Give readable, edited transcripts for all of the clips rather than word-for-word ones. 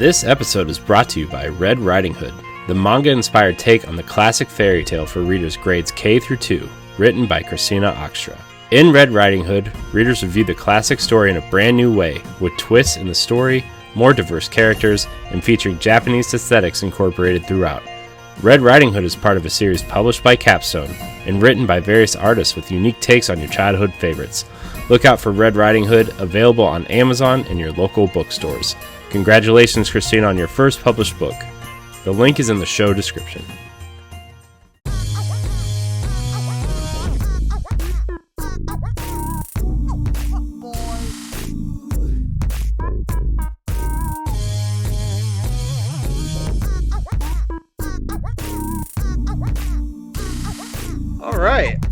This episode is brought to you by Red Riding Hood, the manga-inspired take on the classic fairy tale for readers grades K through 2, written by Christina Oxtra. In Red Riding Hood, readers review the classic story in a brand new way, with twists in the story, more diverse characters, and featuring Japanese aesthetics incorporated throughout. Red Riding Hood is part of a series published by Capstone and written by various artists with unique takes on your childhood favorites. Look out for Red Riding Hood, available on Amazon and your local bookstores. Congratulations, Christina, on your first published book. The link is in the show description.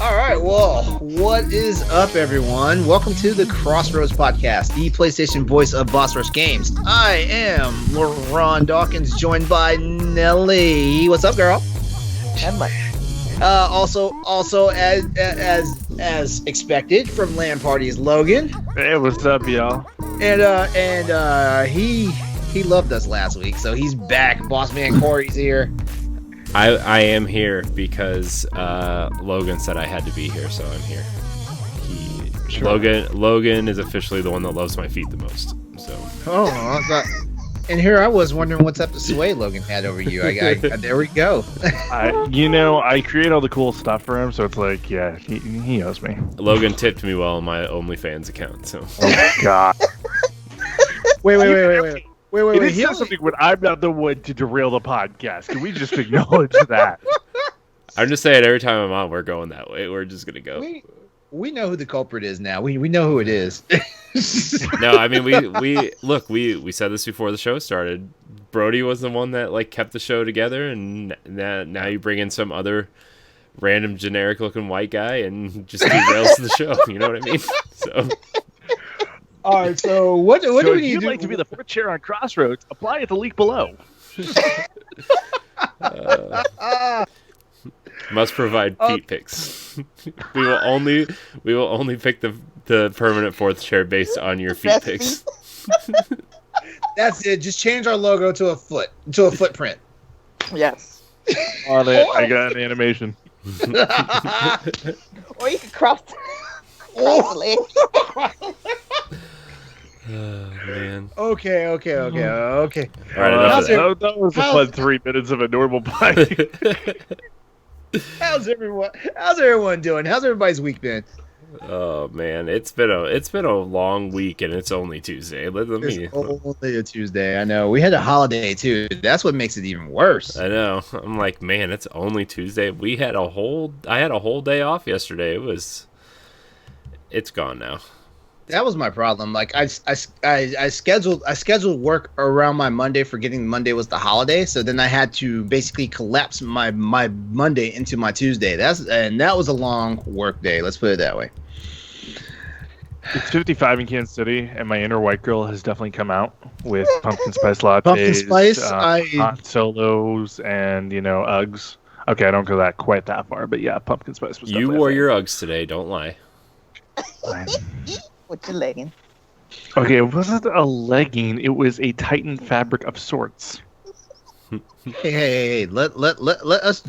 All right. Well, what is up, everyone? Welcome to the Crossroads Podcast, the PlayStation voice of Boss Rush Games. I am LeRon Dawkins, joined by Nellie. What's up, girl? Also, as expected from LAN Parties, Logan. Hey, what's up, y'all? And he loved us last week, so he's back. Boss Man Corey's here. I am here because Logan said I had to be here, so I'm here. Sure. Logan is officially the one that loves my feet the most. So. And here I was wondering what's up the sway Logan had over you. I there we go. I create all the cool stuff for him, so it's like, yeah, he owes me. Logan tipped me well on my OnlyFans account. So. Oh God. Wait. It is something when I'm not the one to derail the podcast. Can we just acknowledge that? I'm just saying, every time I'm on, we're going that way. We're just gonna go. We know who the culprit is now. We know who it is. No, I mean we said this before the show started. Brody was the one that kept the show together, and now you bring in some other random generic looking white guy and just derails the show. You know what I mean? So. All right, so what do we need to do? If you'd like to be the fourth chair on Crossroads, apply at the link below. Must provide feet pics. We will only pick the permanent fourth chair based on your feet pics. That's it. Just change our logo to a footprint. Yes. On it, I got an animation. Or you can cross the leg. Oh, man. Okay. All right, that was a fun 3 minutes of a normal bite. How's everyone doing? How's everybody's week been? Oh man, it's been a long week, and it's only Tuesday. It's only a Tuesday. I know. We had a holiday too. That's what makes it even worse. I know. I'm like, man, it's only Tuesday. I had a whole day off yesterday. It's gone now. That was my problem. Like I scheduled work around my Monday, forgetting Monday was the holiday. So then I had to basically collapse my Monday into my Tuesday. That was a long work day. Let's put it that way. It's 55 in Kansas City, and my inner white girl has definitely come out with pumpkin spice lattes, hot solos, and Uggs. Okay, I don't go quite that far, but yeah, pumpkin spice was. You wore your Uggs today. Don't lie. With your legging. Okay, it wasn't a legging. It was a Titan fabric of sorts. Hey! Let us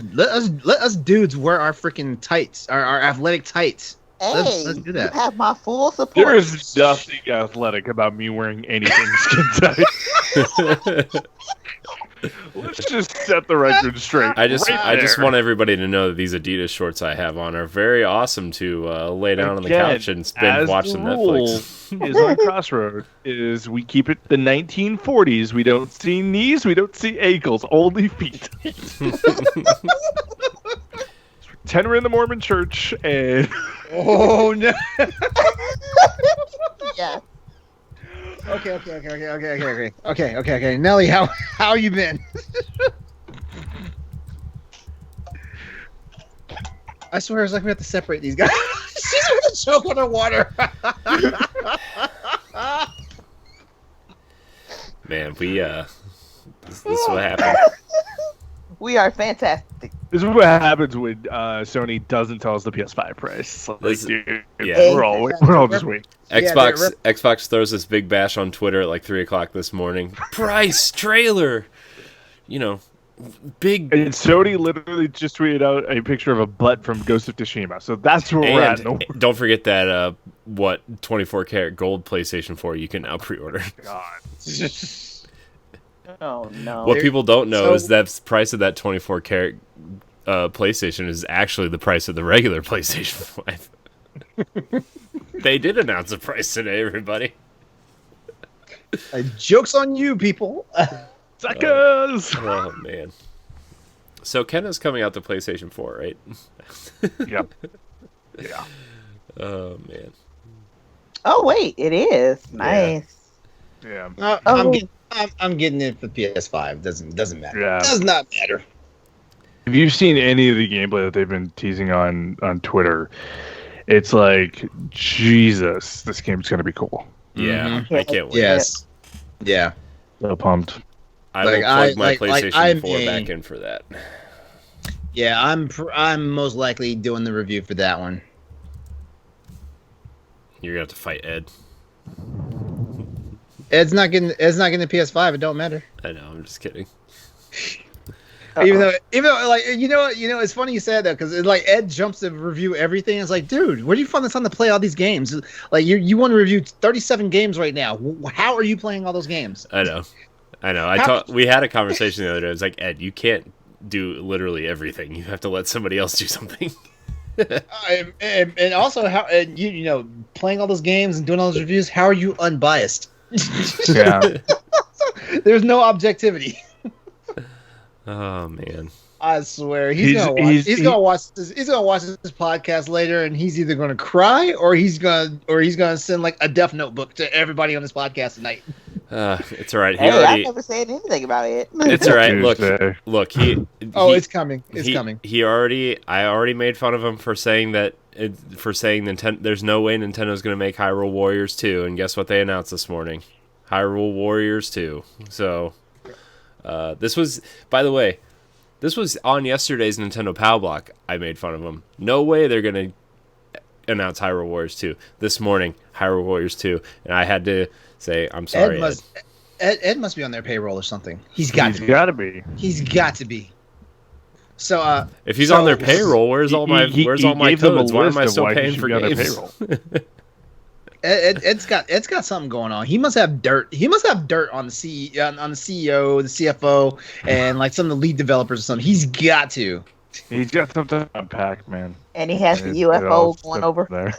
dudes wear our freaking tights, our athletic tights. Hey, let's do that. You have my full support. There is nothing athletic about me wearing anything skin tight. Let's just set the record straight. I just want everybody to know that these Adidas shorts I have on are very awesome to lay down on the couch and watch some Netflix. Is on Crossroad is we keep it the 1940s. We don't see knees, we don't see ankles, only feet. Tenor in the Mormon Church, and oh no. Yeah. Okay. Nellie, how you been? I swear it's like we have to separate these guys. She's gonna choke on the water. Man, this is what happened. We are fantastic. This is what happens when Sony doesn't tell us the PS5 price. Dude, yeah, we're all just waiting. Xbox throws this big bash on Twitter at like 3:00 this morning. Price trailer, big. And Sony literally just tweeted out a picture of a butt from Ghost of Tsushima. So that's where we're at. Don't forget that 24 karat gold PlayStation 4 you can now pre-order. God. Oh no! What people don't know is that the price of that 24 karat PlayStation is actually the price of the regular PlayStation 5. They did announce the price today, everybody. Joke's on you, people. Suckers! Oh, man. So Kenna's coming out to PlayStation 4, right? Yep. Yeah. Oh, man. Oh wait, it is nice. Yeah. I'm getting it for PS5. Doesn't matter. Yeah. Does not matter. If you've seen any of the gameplay that they've been teasing on Twitter, it's like, Jesus, this game's gonna be cool. Yeah, Mm-hmm. I can't wait. Yes. Yeah. So pumped. I will plug my PlayStation 4 back in for that. Yeah, I'm most likely doing the review for that one. You're gonna have to fight Ed. Ed's not getting the PS5. It don't matter. I know. I'm just kidding. Even though, like, it's funny you said that because like Ed jumps to review everything. It's like, dude, where do you find the time to play all these games? Like, you want to review 37 games right now. How are you playing all those games? I know. We had a conversation the other day. It's like, Ed, you can't do literally everything. You have to let somebody else do something. And also, how playing all those games and doing all those reviews. How are you unbiased? Yeah. There's no objectivity. Oh man! I swear he's gonna watch this podcast later, and he's either gonna cry or he's gonna send like a death notebook to everybody on this podcast tonight. It's all right. I never said anything about it. It's all right. Look. It's coming. It's coming. I already made fun of him for saying that. Nintendo. There's no way Nintendo's going to make Hyrule Warriors 2, and guess what they announced this morning? Hyrule Warriors 2. So, this was, by the way, on yesterday's Nintendo Pow Block. I made fun of them. No way they're going to announce Hyrule Warriors 2. This morning, Hyrule Warriors 2, and I had to say, I'm sorry, Ed must be on their payroll or something. He's got to be. He's got to be. So, if he's on their payroll, where's all my codes? Why am I still paying for games? Ed's got something going on. He must have dirt. He must have dirt on the CEO, the CFO, and like some of the lead developers or something. He's got to. He's got something to unpack, man. And he has the UFO going over there.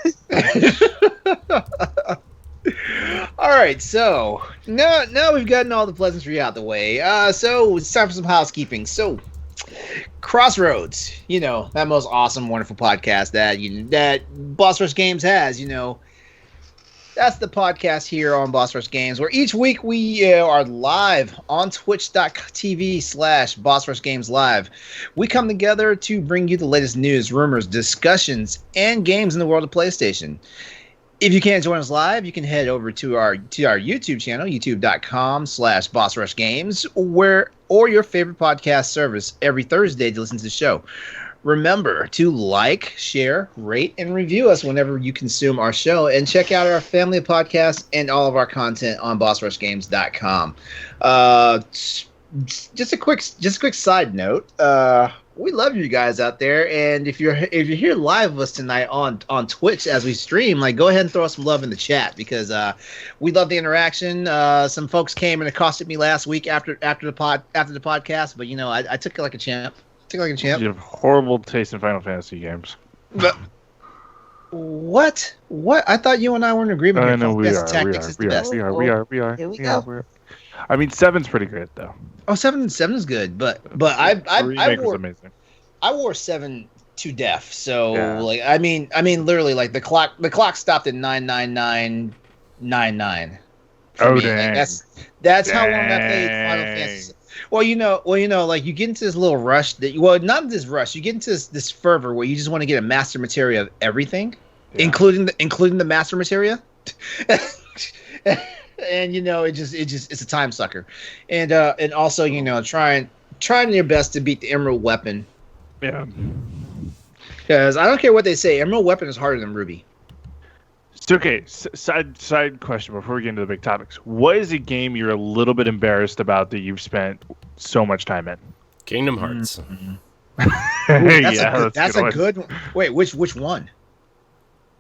All right, so now we've gotten all the pleasantry out the way. So it's time for some housekeeping. So, Crossroads, that most awesome, wonderful podcast that Boss Rush Games has, that's the podcast here on Boss Rush Games, where each week we are live on twitch.tv/Boss Rush Games Live. We come together to bring you the latest news, rumors, discussions, and games in the world of PlayStation. If you can't join us live, you can head over to our YouTube channel, youtube.com/Boss Rush Games, or your favorite podcast service every Thursday to listen to the show. Remember to like, share, rate, and review us whenever you consume our show, and check out our family of podcasts and all of our content on bossrushgames.com. Just a quick side note. We love you guys out there, and if you're here live with us tonight on Twitch as we stream, like, go ahead and throw us some love in the chat, because we love the interaction. Some folks came and accosted me last week after the podcast, but I took it like a champ. You have horrible taste in Final Fantasy games. But what? I thought you and I were in agreement. I know we are. We are. Here we go. I mean, 7's pretty great though. Oh, 7 is good, but I was amazing. I wore 7 to death. So yeah. like, I mean, literally, like the clock stopped at 99999. Oh me. dang! Like, that's how long I played Final Fantasy. Well, like you get into this little rush not this rush. You get into this fervor where you just want to get a master material of everything, including the master material. And it's a time sucker, and also trying your best to beat the Emerald Weapon Yeah. Because I don't care what they say, Emerald Weapon is harder than Ruby. So, okay, side question before we get into the big topics. What is a game you're a little bit embarrassed about that you've spent so much time in? Kingdom Hearts. That's a good one. Wait, which one?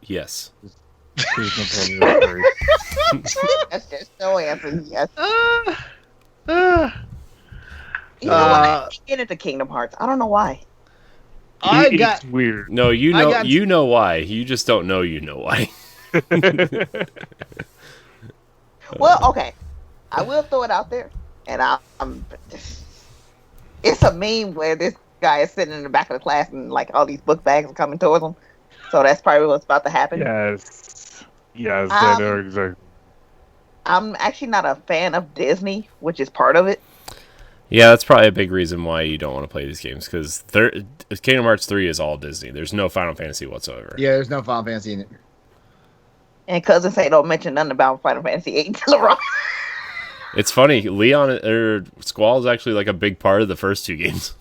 Yes. Please don't tell me the story. That's just no answer. Yes. You know what? I can't get into Kingdom Hearts. I don't know why. It's weird. No, you know why. You just don't know you know why. Well, okay. I will throw it out there, and I'm. It's a meme where this guy is sitting in the back of the class, and like all these book bags are coming towards him. So that's probably what's about to happen. Yes, I know exactly. I'm actually not a fan of Disney, which is part of it. Yeah, that's probably a big reason why you don't want to play these games, because Kingdom Hearts 3 is all Disney. There's no Final Fantasy whatsoever. Yeah, there's no Final Fantasy in it. And cousins say don't mention nothing about Final Fantasy 8 to LeRon. It's funny, Squall is actually like a big part of the first two games.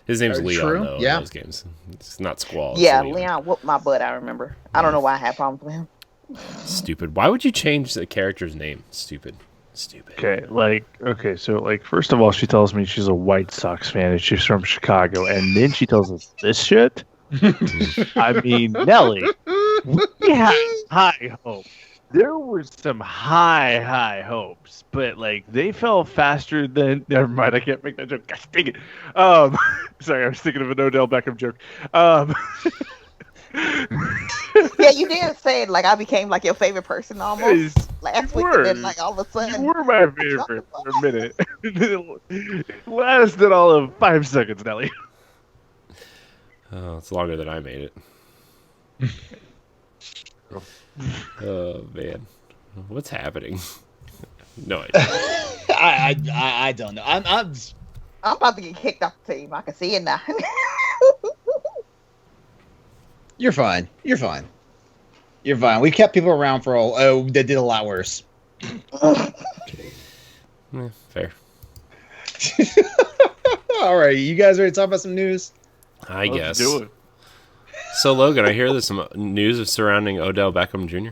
His name's Leon, though, in those games. It's not Squall. Yeah, Leon whooped my butt, I remember. I don't know why I had problems with him. Stupid. Why would you change the character's name? Stupid. Okay, so first of all, she tells me she's a White Sox fan and she's from Chicago, and then she tells us this shit? I mean, Nellie, we had high hopes. There were some high hopes, but they fell faster than. Never mind, I can't make that joke. Gosh dang it. Sorry, I was thinking of an Odell Beckham joke. Yeah, you did say it I became your favorite person almost last week, and then all of a sudden you were my favorite for a minute. It lasted all of 5 seconds, Nellie. Oh, it's longer than I made it. Oh man, what's happening? No idea. I don't know. I'm about to get kicked off the team. I can see it now. You're fine. We kept people around for that did a lot worse. Fair. All right, you guys ready to talk about some news? I guess. Do it. So Logan, I hear there's some news surrounding Odell Beckham Jr.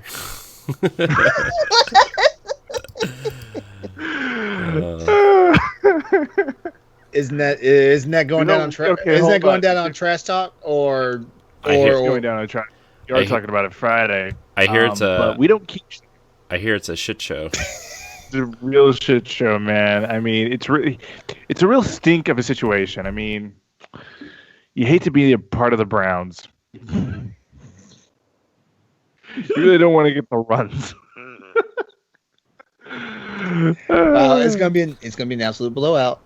Isn't that going down on trash? Isn't that going down on Trash Talk or? It's going down on trash. You are talking about it Friday. I hear it's but we don't keep. I hear it's a shit show. It's a real shit show, man. I mean, it's a real stink of a situation. I mean, you hate to be a part of the Browns. You really don't want to get the runs. It's gonna be an absolute blowout.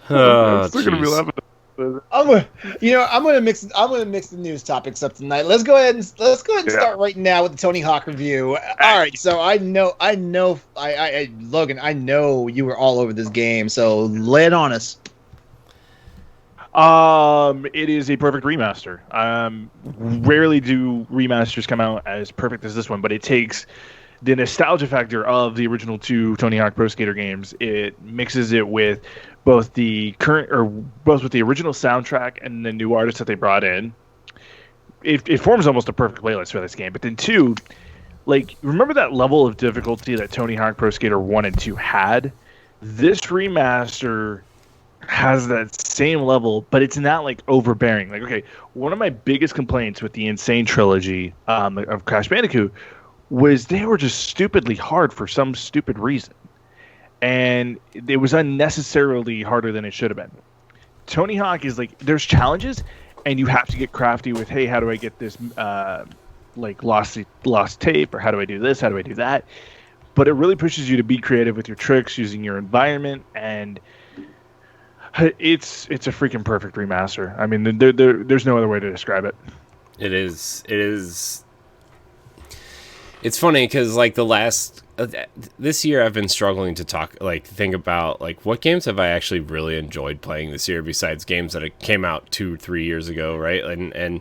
I'm still gonna be laughing. I'm gonna mix the news topics up tonight. Let's go ahead and start right now with the Tony Hawk review. All right, so I know, Logan, I know you were all over this game, so lay it on us. It is a perfect remaster. Rarely do remasters come out as perfect as this one, but it takes the nostalgia factor of the original 2 Tony Hawk Pro Skater games. It mixes it with both the original soundtrack and the new artists that they brought in. It forms almost a perfect playlist for this game. But then 2, remember that level of difficulty that Tony Hawk Pro Skater 1 and 2 had? This remaster has that same level, but it's not overbearing. One of my biggest complaints with the Insane trilogy of Crash Bandicoot was they were just stupidly hard for some stupid reason. And it was unnecessarily harder than it should have been. Tony Hawk is there's challenges, and you have to get crafty with, hey, how do I get this lost tape, or how do I do this, how do I do that? But it really pushes you to be creative with your tricks, using your environment, and it's a freaking perfect remaster. I mean, there's no other way to describe it. It is. It's funny because this year I've been struggling to think about what games have I actually really enjoyed playing this year besides games that came out 2-3 years ago, right? And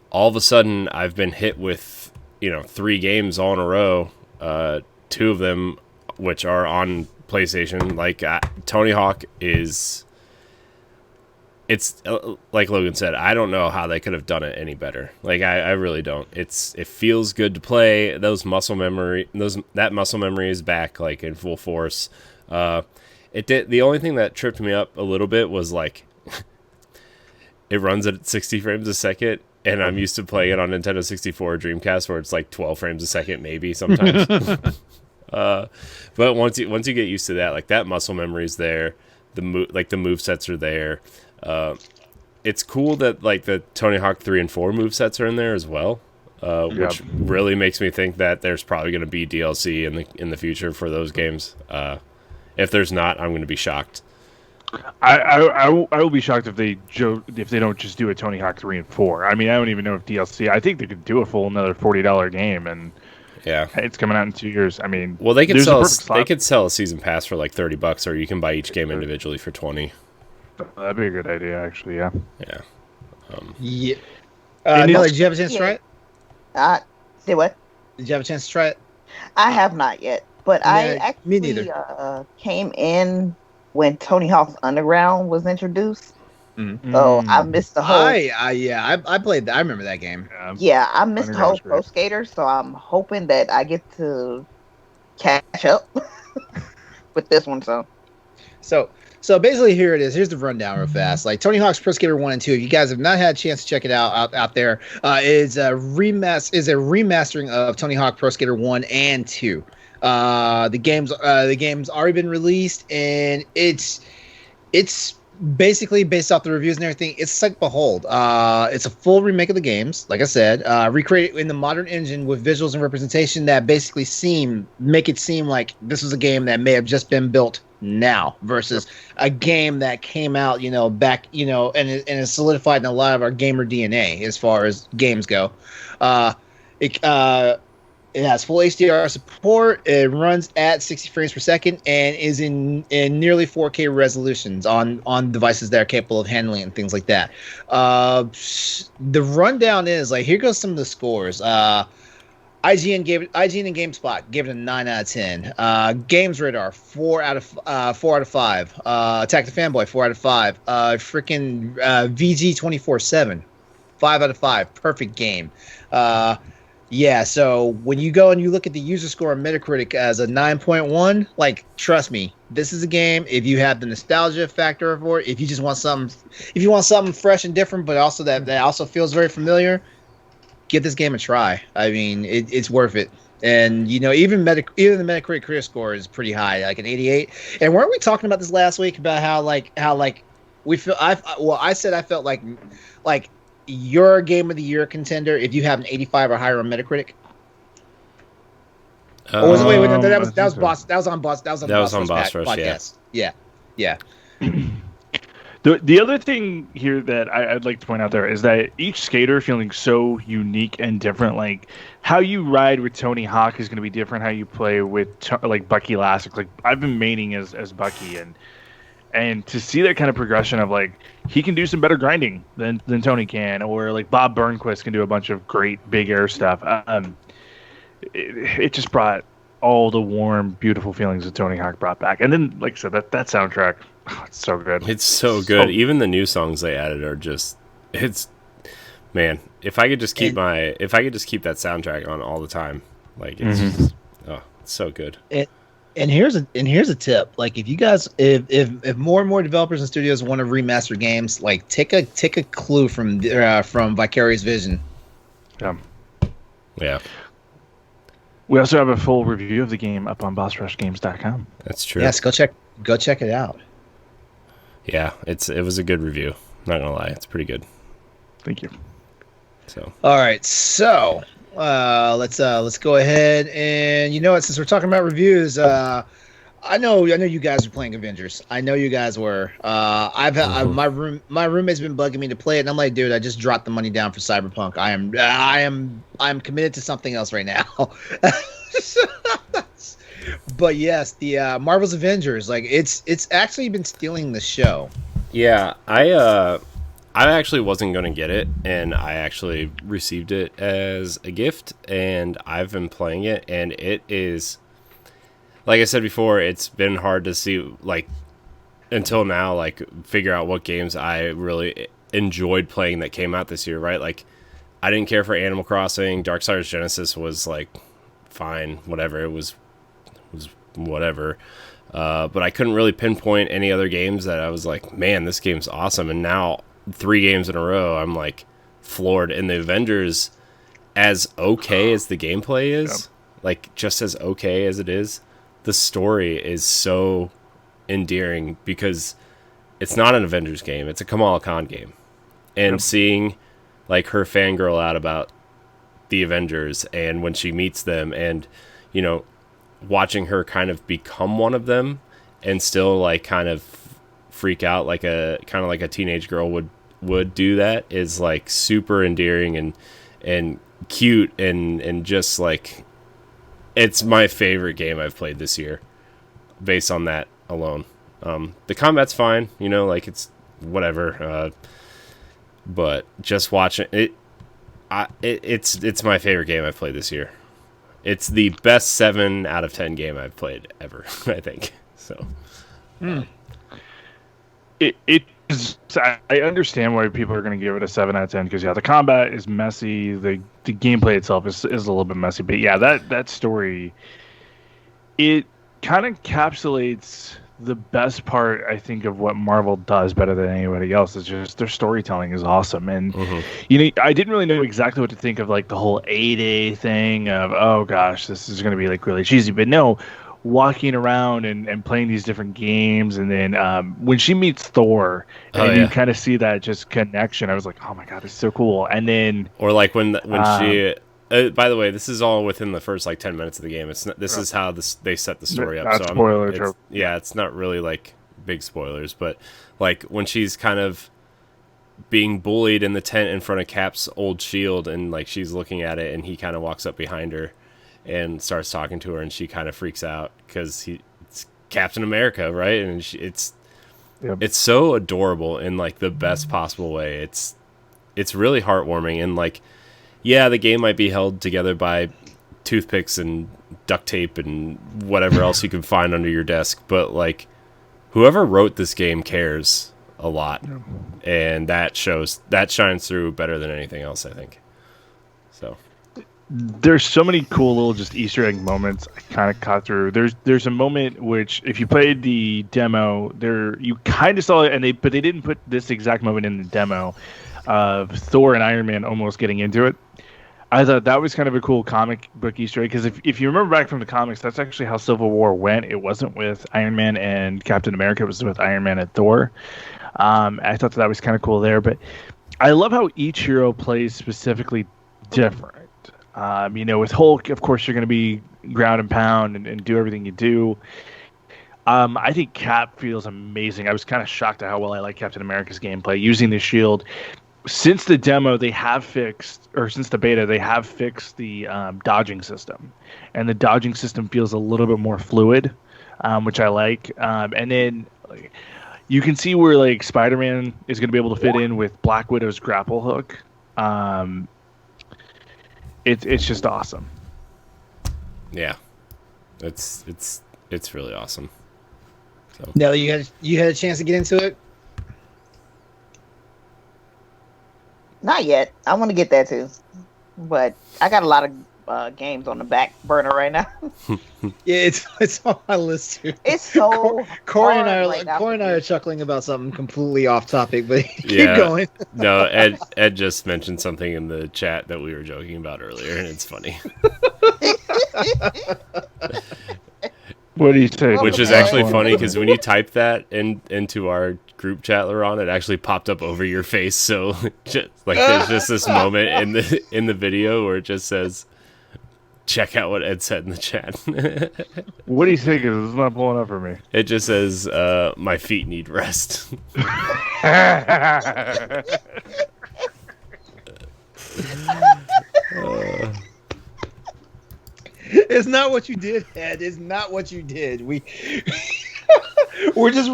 all of a sudden I've been hit with 3 games all in a row, 2 of them which are on PlayStation. Like Tony Hawk it's like Logan said, I don't know how they could have done it any better. Like I really don't. It feels good to play. That muscle memory is back like in full force. The only thing that tripped me up a little bit was like it runs at 60 frames a second, and I'm used to playing it on Nintendo 64 or Dreamcast where it's like 12 frames a second maybe sometimes. But once you get used to that, like that muscle memory is there. The movesets are there. It's cool that like the Tony Hawk 3 and 4 movesets are in there as well, which really makes me think that there's probably going to be DLC in the future for those games. If there's not, I'm going to be shocked. I will be shocked if they don't just do a Tony Hawk 3 and 4. I mean, I don't even know if DLC. I think they could do a full another $40 game, and it's coming out in 2 years. I mean, well, they could sell a season pass for like $30, or you can buy each game individually for $20. That'd be a good idea, actually. Yeah. Yeah. Nellie, did you have a chance to try it? Say what? Did you have a chance to try it? I have not yet, but I actually me neither. Came in when Tony Hawk's Underground was introduced. Mm-hmm. So I missed the whole. I played that. I remember that game. Yeah, I missed the whole Pro Skater, so I'm hoping that I get to catch up with this one. So basically, here it is. Here's the rundown real fast. Like Tony Hawk's Pro Skater 1 and 2. If you guys have not had a chance to check it out there, is a remastering of Tony Hawk Pro Skater 1 and 2. The game's already been released, and it's basically based off the reviews and everything. It's like behold. It's a full remake of the games, like I said, recreated in the modern engine with visuals and representation that basically make it seem like this was a game that may have just been built now versus a game that came out, back, and is solidified in a lot of our gamer DNA as far as games go. It has full HDR support. It runs at 60 frames per second and is in nearly 4K resolutions on devices that are capable of handling it and things like that. The rundown is like, here goes some of the scores. IGN and GameSpot gave it a 9 out of 10. Games Radar 4 out of 5. Attack the Fanboy 4 out of 5. Freaking VG 24/7 5 out of 5. Perfect game. Yeah, so when you go and you look at the user score on Metacritic as a 9.1, like, trust me, this is a game. If you have the nostalgia factor for it, if you want something fresh and different, but also that also feels very familiar, give this game a try. I mean, it's worth it. And even the Metacritic Career Score is pretty high, like an 88. And weren't we talking about this last week about how we feel? I said I felt like your Game of the Year contender if you have an 85 or higher on Metacritic. Or was it, wait, no, that was on Boss podcast. Yeah. The other thing here that I'd like to point out there is that each skater feeling so unique and different. Like how you ride with Tony Hawk is going to be different. How you play with like Bucky Lasek. Like I've been maining as Bucky, and to see that kind of progression of like he can do some better grinding than Tony can, or like Bob Burnquist can do a bunch of great big air stuff. It just brought all the warm, beautiful feelings that Tony Hawk brought back. And then, like I said, that soundtrack, it's so good. It's so good. Even the new songs they added are just, man. If I could just keep that soundtrack on all the time, like it's just, it's so good. And here's a tip. Like if you guys, if more and more developers and studios want to remaster games, like take a clue from Vicarious Vision. Yeah. We also have a full review of the game up on bossrushgames.com. That's true. Yes, go check it out. Yeah, it was a good review. Not gonna lie, it's pretty good. Thank you. So. All right, so let's go ahead and since we're talking about reviews, I know you guys are playing Avengers. I know you guys were. My roommate's been bugging me to play it, and I'm like, dude, I just dropped the money down for Cyberpunk. I'm committed to something else right now. But yes, the Marvel's Avengers, like it's actually been stealing the show. Yeah, I I actually wasn't going to get it, and I actually received it as a gift, and I've been playing it, and it is, like I said before, it's been hard to see, like, until now, like, figure out what games I really enjoyed playing that came out this year, right? Like, I didn't care for Animal Crossing. Darksiders Genesis was, like, fine, whatever. It was whatever. But I couldn't really pinpoint any other games that I was like, man, this game's awesome. And now 3 games in a row, I'm like floored. And the Avengers, as okay as the gameplay is, like just as okay as it is, the story is so endearing because it's not an Avengers game. It's a Kamala Khan game. And seeing like her fangirl out about the Avengers and when she meets them and, you know, watching her kind of become one of them and still like kind of freak out like a teenage girl would do, that is like super endearing and cute and just like, it's my favorite game I've played this year based on that alone. The combat's fine, you know, like it's whatever, but just watching it, it's my favorite game I've played this year. It's the best 7 out of 10 game I've played ever, I think. So, it is. I understand why people are going to give it a 7 out of 10 because the combat is messy, the gameplay itself is a little bit messy, but yeah, that story, it kind of encapsulates the best part, I think, of what Marvel does better than anybody else. Is just their storytelling is awesome. And, you know, I didn't really know exactly what to think of, like, the whole A-Day thing of, oh, gosh, this is going to be, like, really cheesy. But no, walking around and playing these different games. And then when she meets Thor and you kind of see that just connection, I was like, oh, my God, it's so cool. And then... Or, like, when she... by the way, this is all within the first like 10 minutes of the game. It's not, this is how they set the story up. Not spoiler. It's not really like big spoilers, but like when she's kind of being bullied in the tent in front of Cap's old shield, and like she's looking at it, and he kind of walks up behind her and starts talking to her, and she kind of freaks out because it's Captain America, right? And it's so adorable in like the best possible way. It's really heartwarming, and like. Yeah, the game might be held together by toothpicks and duct tape and whatever else you can find under your desk, but like whoever wrote this game cares a lot, and that shines through better than anything else, I think. So there's so many cool little just Easter egg moments I kind of caught through. There's a moment which, if you played the demo, you kind of saw it, but they didn't put this exact moment in the demo of Thor and Iron Man almost getting into it. I thought that was kind of a cool comic book Easter egg, because if you remember back from the comics, that's actually how Civil War went. It wasn't with Iron Man and Captain America. It was with Iron Man and Thor. I thought that was kind of cool there. But I love how each hero plays specifically different. You know, with Hulk, of course, you're going to be ground and pound and do everything you do. I think Cap feels amazing. I was kind of shocked at how well I like Captain America's gameplay using the shield. Since the demo, since the beta, they have fixed the dodging system. And the dodging system feels a little bit more fluid, which I like. And then you can see where like Spider-Man is going to be able to fit in with Black Widow's grapple hook. It's just awesome. Yeah, it's really awesome. So. Nellie, you had a chance to get into it? Not yet. I want to get that too, but I got a lot of games on the back burner right now. Yeah, it's on my list too. It's so Corey and I are chuckling about something completely off topic, but keep going. No, Ed just mentioned something in the chat that we were joking about earlier, and it's funny. What do you say? Which is actually funny because when you type that into our group chat, LeRon, it actually popped up over your face. So there's just this moment in the video where it just says, "Check out what Ed said in the chat." What do you think? It's not pulling up for me. It just says, "My feet need rest." It's not what you did, Ed. It's not what you did. We're just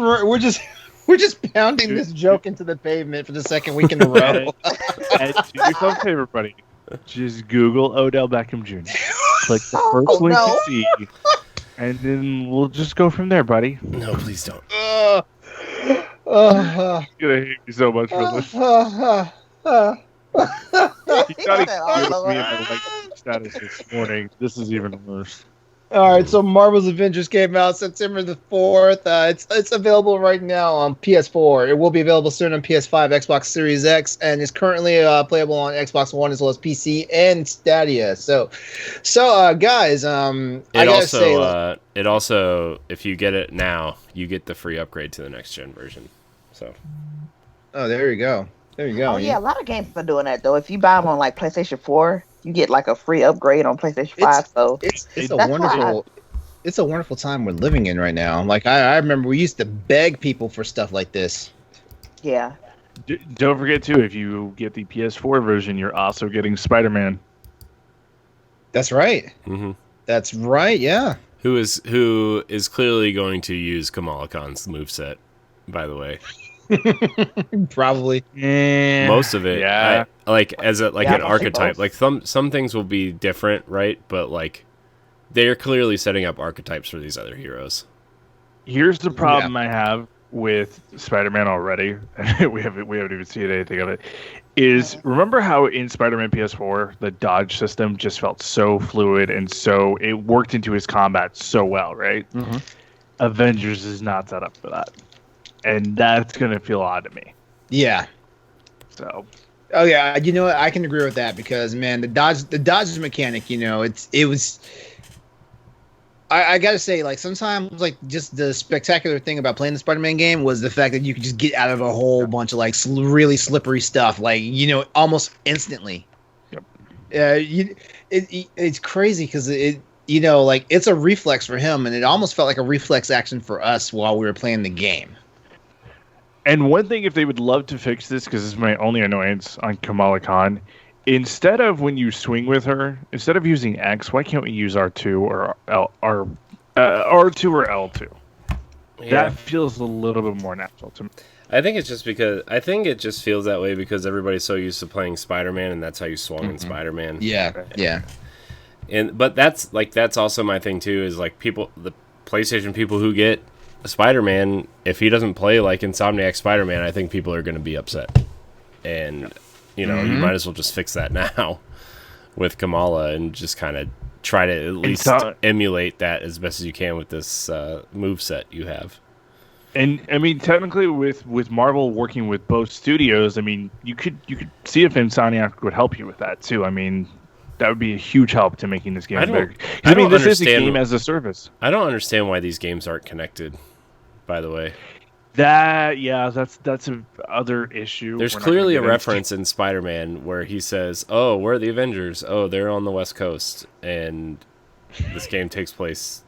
We're just pounding this joke into the pavement for the second week in a row. And do yourself a favor, buddy. Just Google Odell Beckham Jr. Click the first link you see, and then we'll just go from there, buddy. No, please don't. You're gonna hate me so much for this. You gotta give me my like status this morning. This is even worse. All right, so Marvel's Avengers came out September the 4th. It's available right now on PS4. It will be available soon on PS5, Xbox Series X, and is currently playable on Xbox One as well as PC and Stadia. So guys, I gotta say, it also, if you get it now, you get the free upgrade to the next gen version. So, there you go. There you go. Oh yeah, a lot of games are doing that though. If you buy them on like PlayStation 4, you get like a free upgrade on PlayStation 5. So it's a wonderful time we're living in right now. Like I remember we used to beg people for stuff like this. Yeah. Don't forget too, if you get the PS4 version, you're also getting Spider-Man. That's right. Mm-hmm. That's right. Yeah. Who is clearly going to use Kamala Khan's moveset, by the way. Probably. Most of it. Yeah. As an archetype. Like some things will be different, right? But like they're clearly setting up archetypes for these other heroes. Here's the problem I have with Spider-Man already. we haven't even seen anything of it. Is remember how in Spider-Man PS4 the dodge system just felt so fluid and so it worked into his combat so well, right? Mm-hmm. Avengers is not set up for that. And that's going to feel odd to me. Yeah. So. Oh yeah, you know what? I can agree with that because man, the dodge mechanic, it was. I gotta say, like sometimes, like just the spectacular thing about playing the Spider-Man game was the fact that you could just get out of a whole bunch of like really slippery stuff, like almost instantly. Yep. It's crazy because it's a reflex for him, and it almost felt like a reflex action for us while we were playing the game. And one thing, if they would love to fix this, because this is my only annoyance on Kamala Khan, instead of when you swing with her, instead of using X, why can't we use R2 or R2 or L2? Yeah. That feels a little bit more natural to me. I think it just feels that way because everybody's so used to playing Spider-Man, and that's how you swung in Spider-Man. Yeah, yeah. But that's also my thing too. Is like the PlayStation people who get Spider-Man, if he doesn't play like Insomniac Spider-Man, I think people are going to be upset. And you might as well just fix that now with Kamala and just kind of try to at least emulate that as best as you can with this moveset you have. And I mean, technically, with Marvel working with both studios, I mean, you could see if Insomniac would help you with that too. I mean, that would be a huge help to making this game bigger. I mean, this is a game as a service. I don't understand why these games aren't connected. By the way, that's a other issue. There's clearly a reference in Spider-Man where he says, "Oh, where are the Avengers? Oh, they're on the West Coast," and this game takes place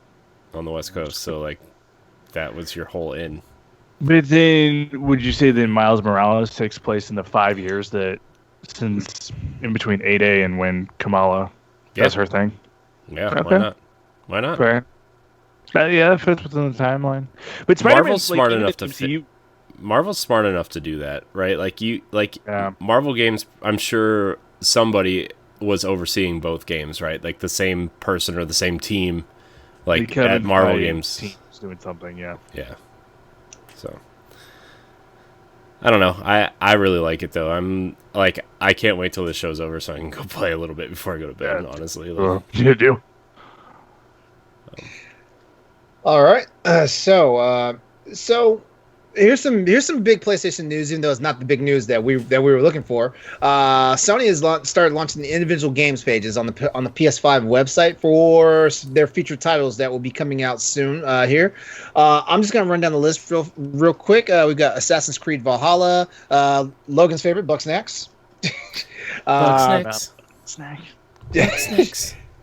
on the West Coast. So like, that was your whole in. But then, would you say that Miles Morales takes place in the 5 years that since in between 8A and when Kamala does her thing? Yeah, okay. Why not? Fair. Yeah, that fits within the timeline. But Marvel's smart enough to Marvel's smart enough to do that, right? Marvel games. I'm sure somebody was overseeing both games, right? Like the same person or the same team, like at Marvel games, teams doing something. Yeah. Yeah. So I don't know. I really like it though. I'm like I can't wait till this show's over so I can go play a little bit before I go to bed. Honestly, you do. All right. So here's some big PlayStation news, even though it's not the big news that we were looking for. Sony has started launching the individual games pages on the PS5 website for their featured titles that will be coming out soon. Here, I'm just gonna run down the list real quick. We've got Assassin's Creed Valhalla, Logan's favorite, Bugsnax. Bugsnax.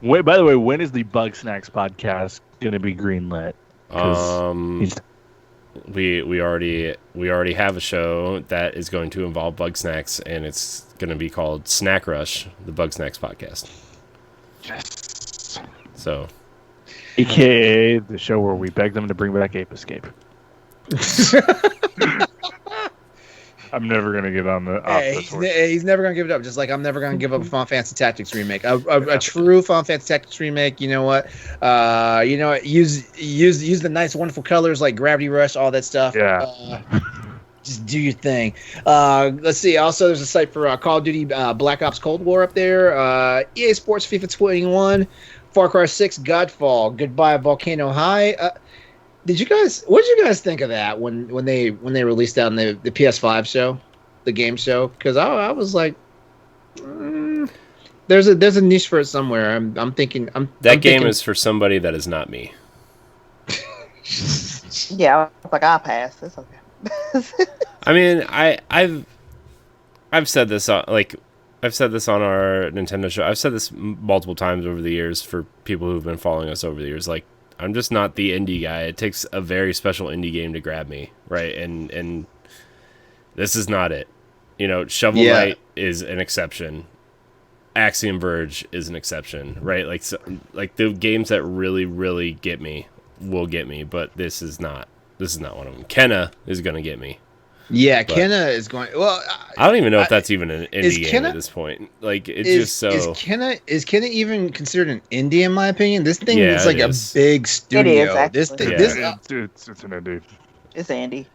Wait, by the way, when is the Bugsnax podcast going to be greenlit? We already have a show that is going to involve Bugsnax, and it's going to be called Snack Rush, the Bugsnax podcast. Yes. So, AKA the show where we beg them to bring back Ape Escape. I'm never gonna get on the. He's never gonna give it up. Just like I'm never gonna give up a Final Fantasy Tactics remake. A true Final Fantasy Tactics remake. You know what? Use the nice, wonderful colors like Gravity Rush, all that stuff. Yeah. Just do your thing. Let's see. Also, there's a site for Call of Duty Black Ops Cold War up there. EA Sports FIFA 21, Far Cry 6, Godfall, Goodbye Volcano High. What did you guys think of that when they released that on the PS5 show, the game show? Because I was like, there's a niche for it somewhere. I'm thinking is for somebody that is not me. Yeah, I was like, I'll pass. It's okay. I mean, I've said this on I've said this on our Nintendo show. I've said this multiple times over the years for people who've been following us over the years. Like, I'm just not the indie guy. It takes a very special indie game to grab me, right? And this is not it. You know, Shovel Knight is an exception. Axiom Verge is an exception, right? Like the games that really, really get me will get me, but this is not one of them. Kenna is going to get me. Yeah, Kenna is going. Well, I don't even know if that's even an indie game at this point. Like, it's just so. Is Kenna even considered an indie in my opinion? This thing is like a big studio. It is, it's an indie. It's indie.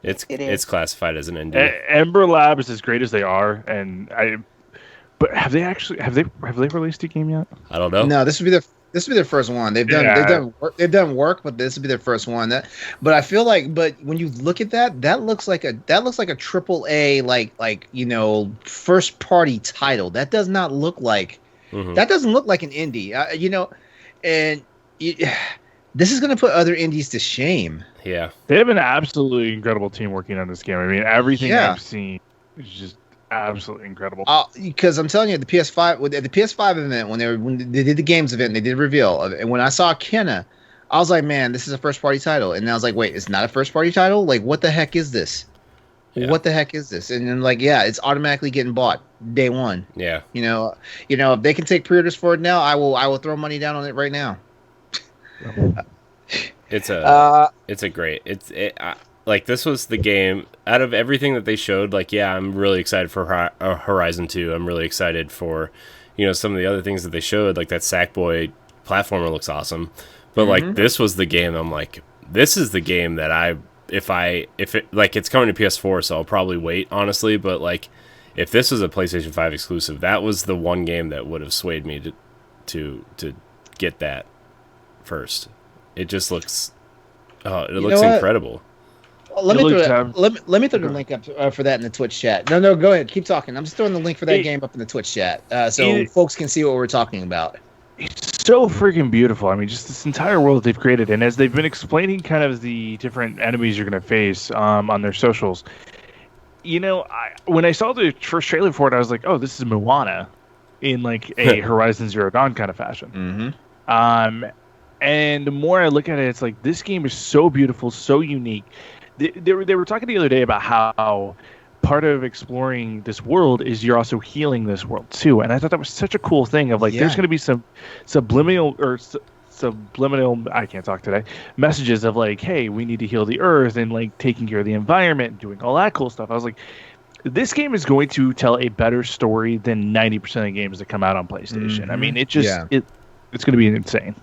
It's classified as an indie. Ember Lab is as great as they are, but have they released a game yet? I don't know. No, this would be their first one. They've done work, but this would be their first one. But I feel like, when you look at that looks like a triple A like first party title. That does not look like that doesn't look like an indie. This is going to put other indies to shame. Yeah, they have an absolutely incredible team working on this game. I mean, everything I've seen is just absolutely incredible. Because I'm telling you, the PS5 at the PS5 event when they did the games event, they did reveal, and when I saw Kenna, I was like, man, this is a first party title. And I was like, wait, it's not a first party title? Like, what the heck is this? Yeah. What the heck is this? And then it's automatically getting bought day one. Yeah. If they can take pre-orders for it now, I will throw money down on it right now. This was the game out of everything that they showed. Like, yeah, I'm really excited for Horizon 2. I'm really excited for, some of the other things that they showed. Like that Sackboy platformer looks awesome. But this was the game. I'm like, this is the game that if it's coming to PS4, so I'll probably wait, honestly. But like, if this was a PlayStation 5 exclusive, that was the one game that would have swayed me to get that first. It just looks, it looks incredible. Let me throw the link up for that in the Twitch chat. No, go ahead. Keep talking. I'm just throwing the link for that game up in the Twitch chat so folks can see what we're talking about. It's so freaking beautiful. I mean, just this entire world they've created. And as they've been explaining kind of the different enemies you're going to face on their socials, when I saw the first trailer for it, I was like, oh, this is Moana in like a Horizon Zero Dawn kind of fashion. And the more I look at it, it's like this game is so beautiful, so unique. They were talking the other day about how part of exploring this world is you're also healing this world too, and I thought that was such a cool thing of like there's going to be some subliminal I can't talk today messages of like, hey, we need to heal the earth and like taking care of the environment and doing all that cool stuff. I was like, this game is going to tell a better story than 90% of the games that come out on PlayStation. I mean, it's going to be insane.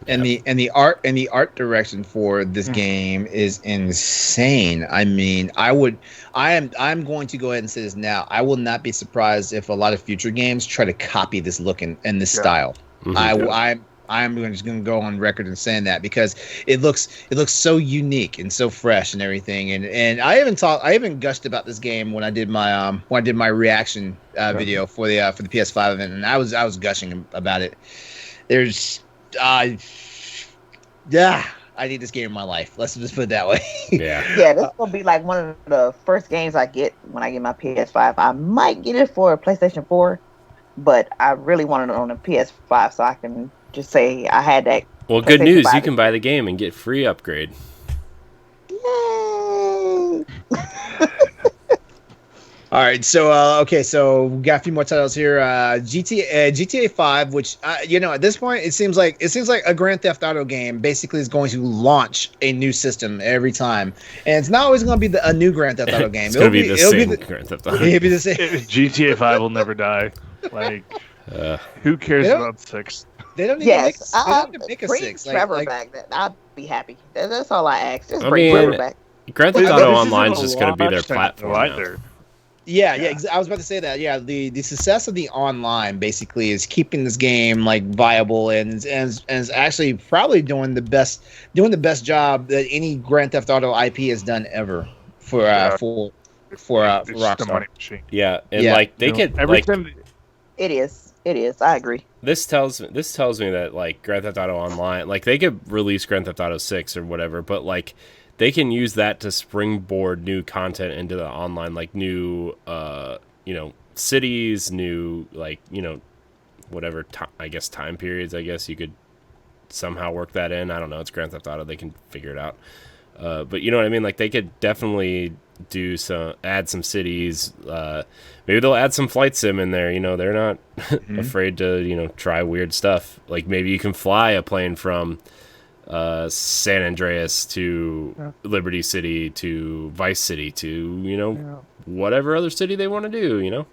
And the art direction for this game is insane. I mean, I'm going to go ahead and say this now. I will not be surprised if a lot of future games try to copy this look and this style. I'm just going to go on record and saying that because it looks so unique and so fresh and everything. And I even gushed about this game when I did my reaction video for the PS5 event, and I was gushing about it. I need this game in my life. Let's just put it that way. Yeah, this will be like one of the first games I get when I get my PS5. I might get it for a PlayStation 4, but I really wanted it on a PS5 so I can just say I had that. Well, good news. You can buy the game and get free upgrade. Yay! All right, so okay, so we got a few more titles here. GTA 5, which at this point it seems like a Grand Theft Auto game basically is going to launch a new system every time, and it's not always going to be a new Grand Theft Auto game. It's going to be the same Grand Theft Auto. It'll be the same. GTA 5 will never die. Like, who cares about 6? They don't need to make a 6. Trevor back. Then I'd be happy. That's all I ask. Just bring Trevor back. Grand Theft Auto Online is just going to be their platform now. Yeah. I was about to say that. Yeah, the success of the online basically is keeping this game like viable and is actually probably doing the best job that any Grand Theft Auto IP has done ever for Rockstar. Yeah, and like they could every like time. It is. I agree. This tells me that like Grand Theft Auto Online, like they could release Grand Theft Auto 6 or whatever, but like they can use that to springboard new content into the online, like new, cities, new, like, whatever, I guess, time periods, I guess you could somehow work that in. I don't know. It's Grand Theft Auto. They can figure it out. But you know what I mean? Like, they could definitely add some cities. Maybe they'll add some flight sim in there. They're not afraid to, try weird stuff. Like, maybe you can fly a plane from San Andreas to Liberty City to Vice City to whatever other city they want to do.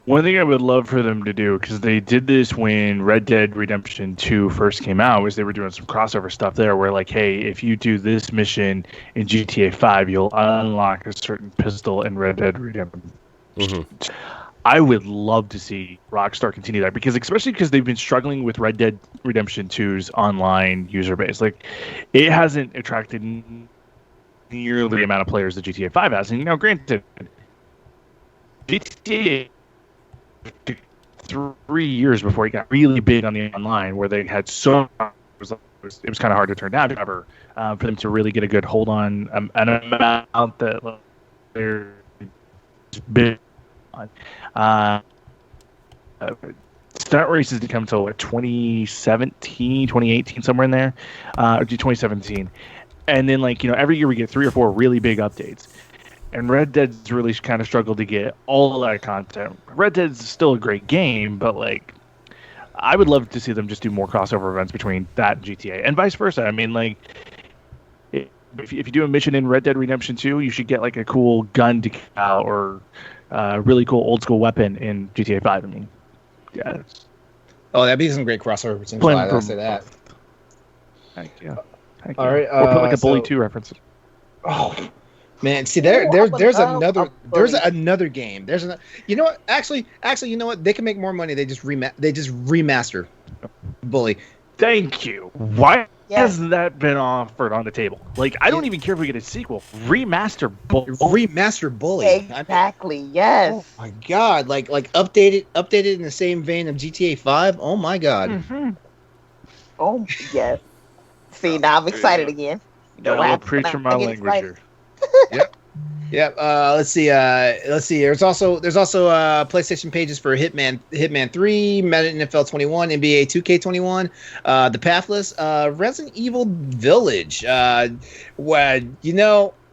One thing I would love for them to do, because they did this when Red Dead Redemption 2 first came out, was they were doing some crossover stuff there where like, hey, if you do this mission in GTA 5, you'll unlock a certain pistol in Red Dead Redemption. I would love to see Rockstar continue that, especially because they've been struggling with Red Dead Redemption 2's online user base. Like, it hasn't attracted nearly the amount of players that GTA 5 has. And granted, GTA took 3 years before it got really big on the online, where they had so it was kind of hard to turn down ever for them to really get a good hold on an amount that they're big on. Stunt races didn't come until 2017, 2018, somewhere in there, 2017, and then every year we get 3 or 4 really big updates. And Red Dead's really kind of struggled to get all of that content. Red Dead's still a great game, but I would love to see them just do more crossover events between that and GTA, and vice versa. I mean, if you do a mission in Red Dead Redemption 2, you should get a cool gun decal or really cool old school weapon in GTA 5. I mean, yeah. Oh, that'd be some great crossover between I'll say that. Thank you. All right. Or put a Bully 2 reference. Oh. Man, see there's another game. You know what? Actually, you know what? They can make more money. They just remaster Bully. Thank you. Why hasn't that been offered on the table? I don't even care if we get a sequel. Remaster Bully. Remaster Bully. Exactly. Yes. Oh my God! Like updated in the same vein of GTA 5. Oh my God. Mm-hmm. Oh yes. See, now I'm excited again. I'll preach from my language here. Yep. Let's see. There's also PlayStation pages for Hitman 3, Madden NFL 21, NBA 2K21, The Pathless, Resident Evil Village.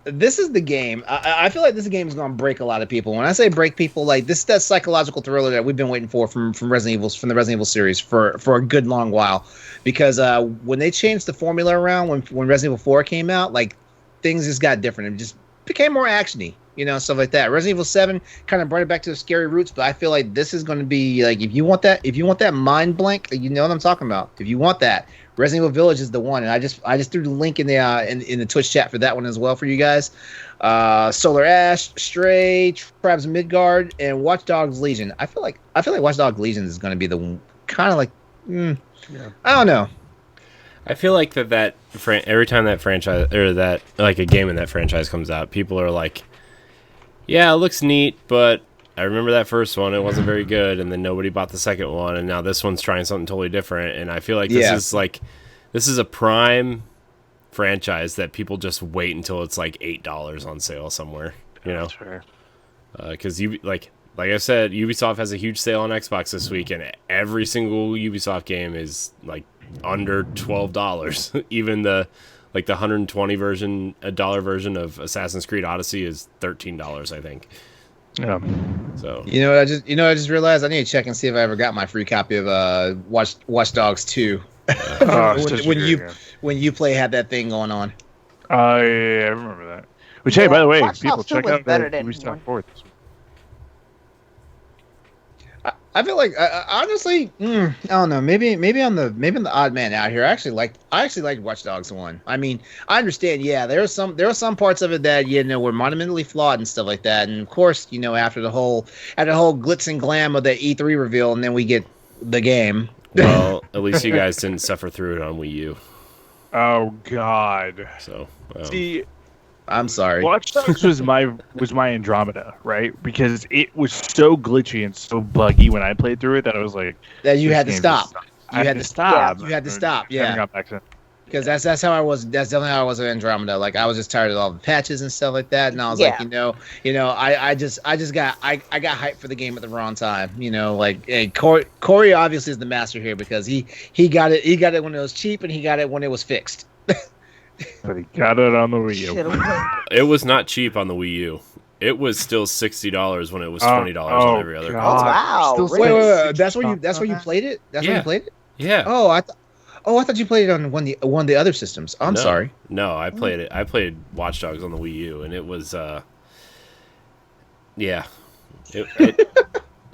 This is the game. I feel like this game is going to break a lot of people. When I say break people, this is that psychological thriller that we've been waiting for from the Resident Evil series for a good long while. Because when they changed the formula around when Resident Evil 4 came out, things just got different. It just became more actiony, stuff like that. Resident Evil 7 kind of brought it back to the scary roots, but I feel like this is going to be if you want that mind blank, you know what I'm talking about. If you want that, Resident Evil Village is the one, and I just threw the link in the Twitch chat for that one as well for you guys. Solar Ash, Stray, Tribes of Midgard, and Watch Dogs Legion. I feel like Watch Dogs Legion is going to be the kind of I don't know. I feel like that every time that franchise or that a game in that franchise comes out, people are like, yeah, it looks neat, but I remember that first one, it wasn't very good, and then nobody bought the second one, and now this one's trying something totally different, and I feel like this is a prime franchise that people just wait until it's $8 on sale somewhere, Sure. Because like I said, Ubisoft has a huge sale on Xbox this week, and every single Ubisoft game is under $12. Even the the $120 version of Assassin's Creed Odyssey is $13, I think. Yeah. So I just realized I need to check and see if I ever got my free copy of Watch Dogs 2. When you play had that thing going on. Yeah, I remember that. Which, hey, by the way, Watch people, Dogs 2 check was out better the than Ubisoft one. 4 this week. I feel like honestly, I don't know. Maybe I'm the odd man out here. I actually liked Watch Dogs 1. I mean, I understand. Yeah, there are some parts of it that were monumentally flawed and stuff like that. And of course, after the whole glitz and glam of the E3 reveal, and then we get the game. well, at least you guys didn't suffer through it on Wii U. Oh God. So see. I'm sorry. Watch Dogs was my Andromeda, right? Because it was so glitchy and so buggy when I played through it that I was like, that you had to stop. You had to stop. You had to stop. Yeah. Because that's how I was. That's definitely how I was with Andromeda. Like I was just tired of all the patches and stuff like that, and I was like, I got hyped for the game at the wrong time. Like hey, Corey obviously is the master here because he got it when it was cheap and he got it when it was fixed. But he got it on the Wii U. It was not cheap on the Wii U. It was still $60 when it was $20 on every other console. Wow! Wait. That's where you played it. That's where you played it. Yeah. Oh, I thought you played it on one of the other systems. I'm sorry. No, I played it. I played Watch Dogs on the Wii U, and it was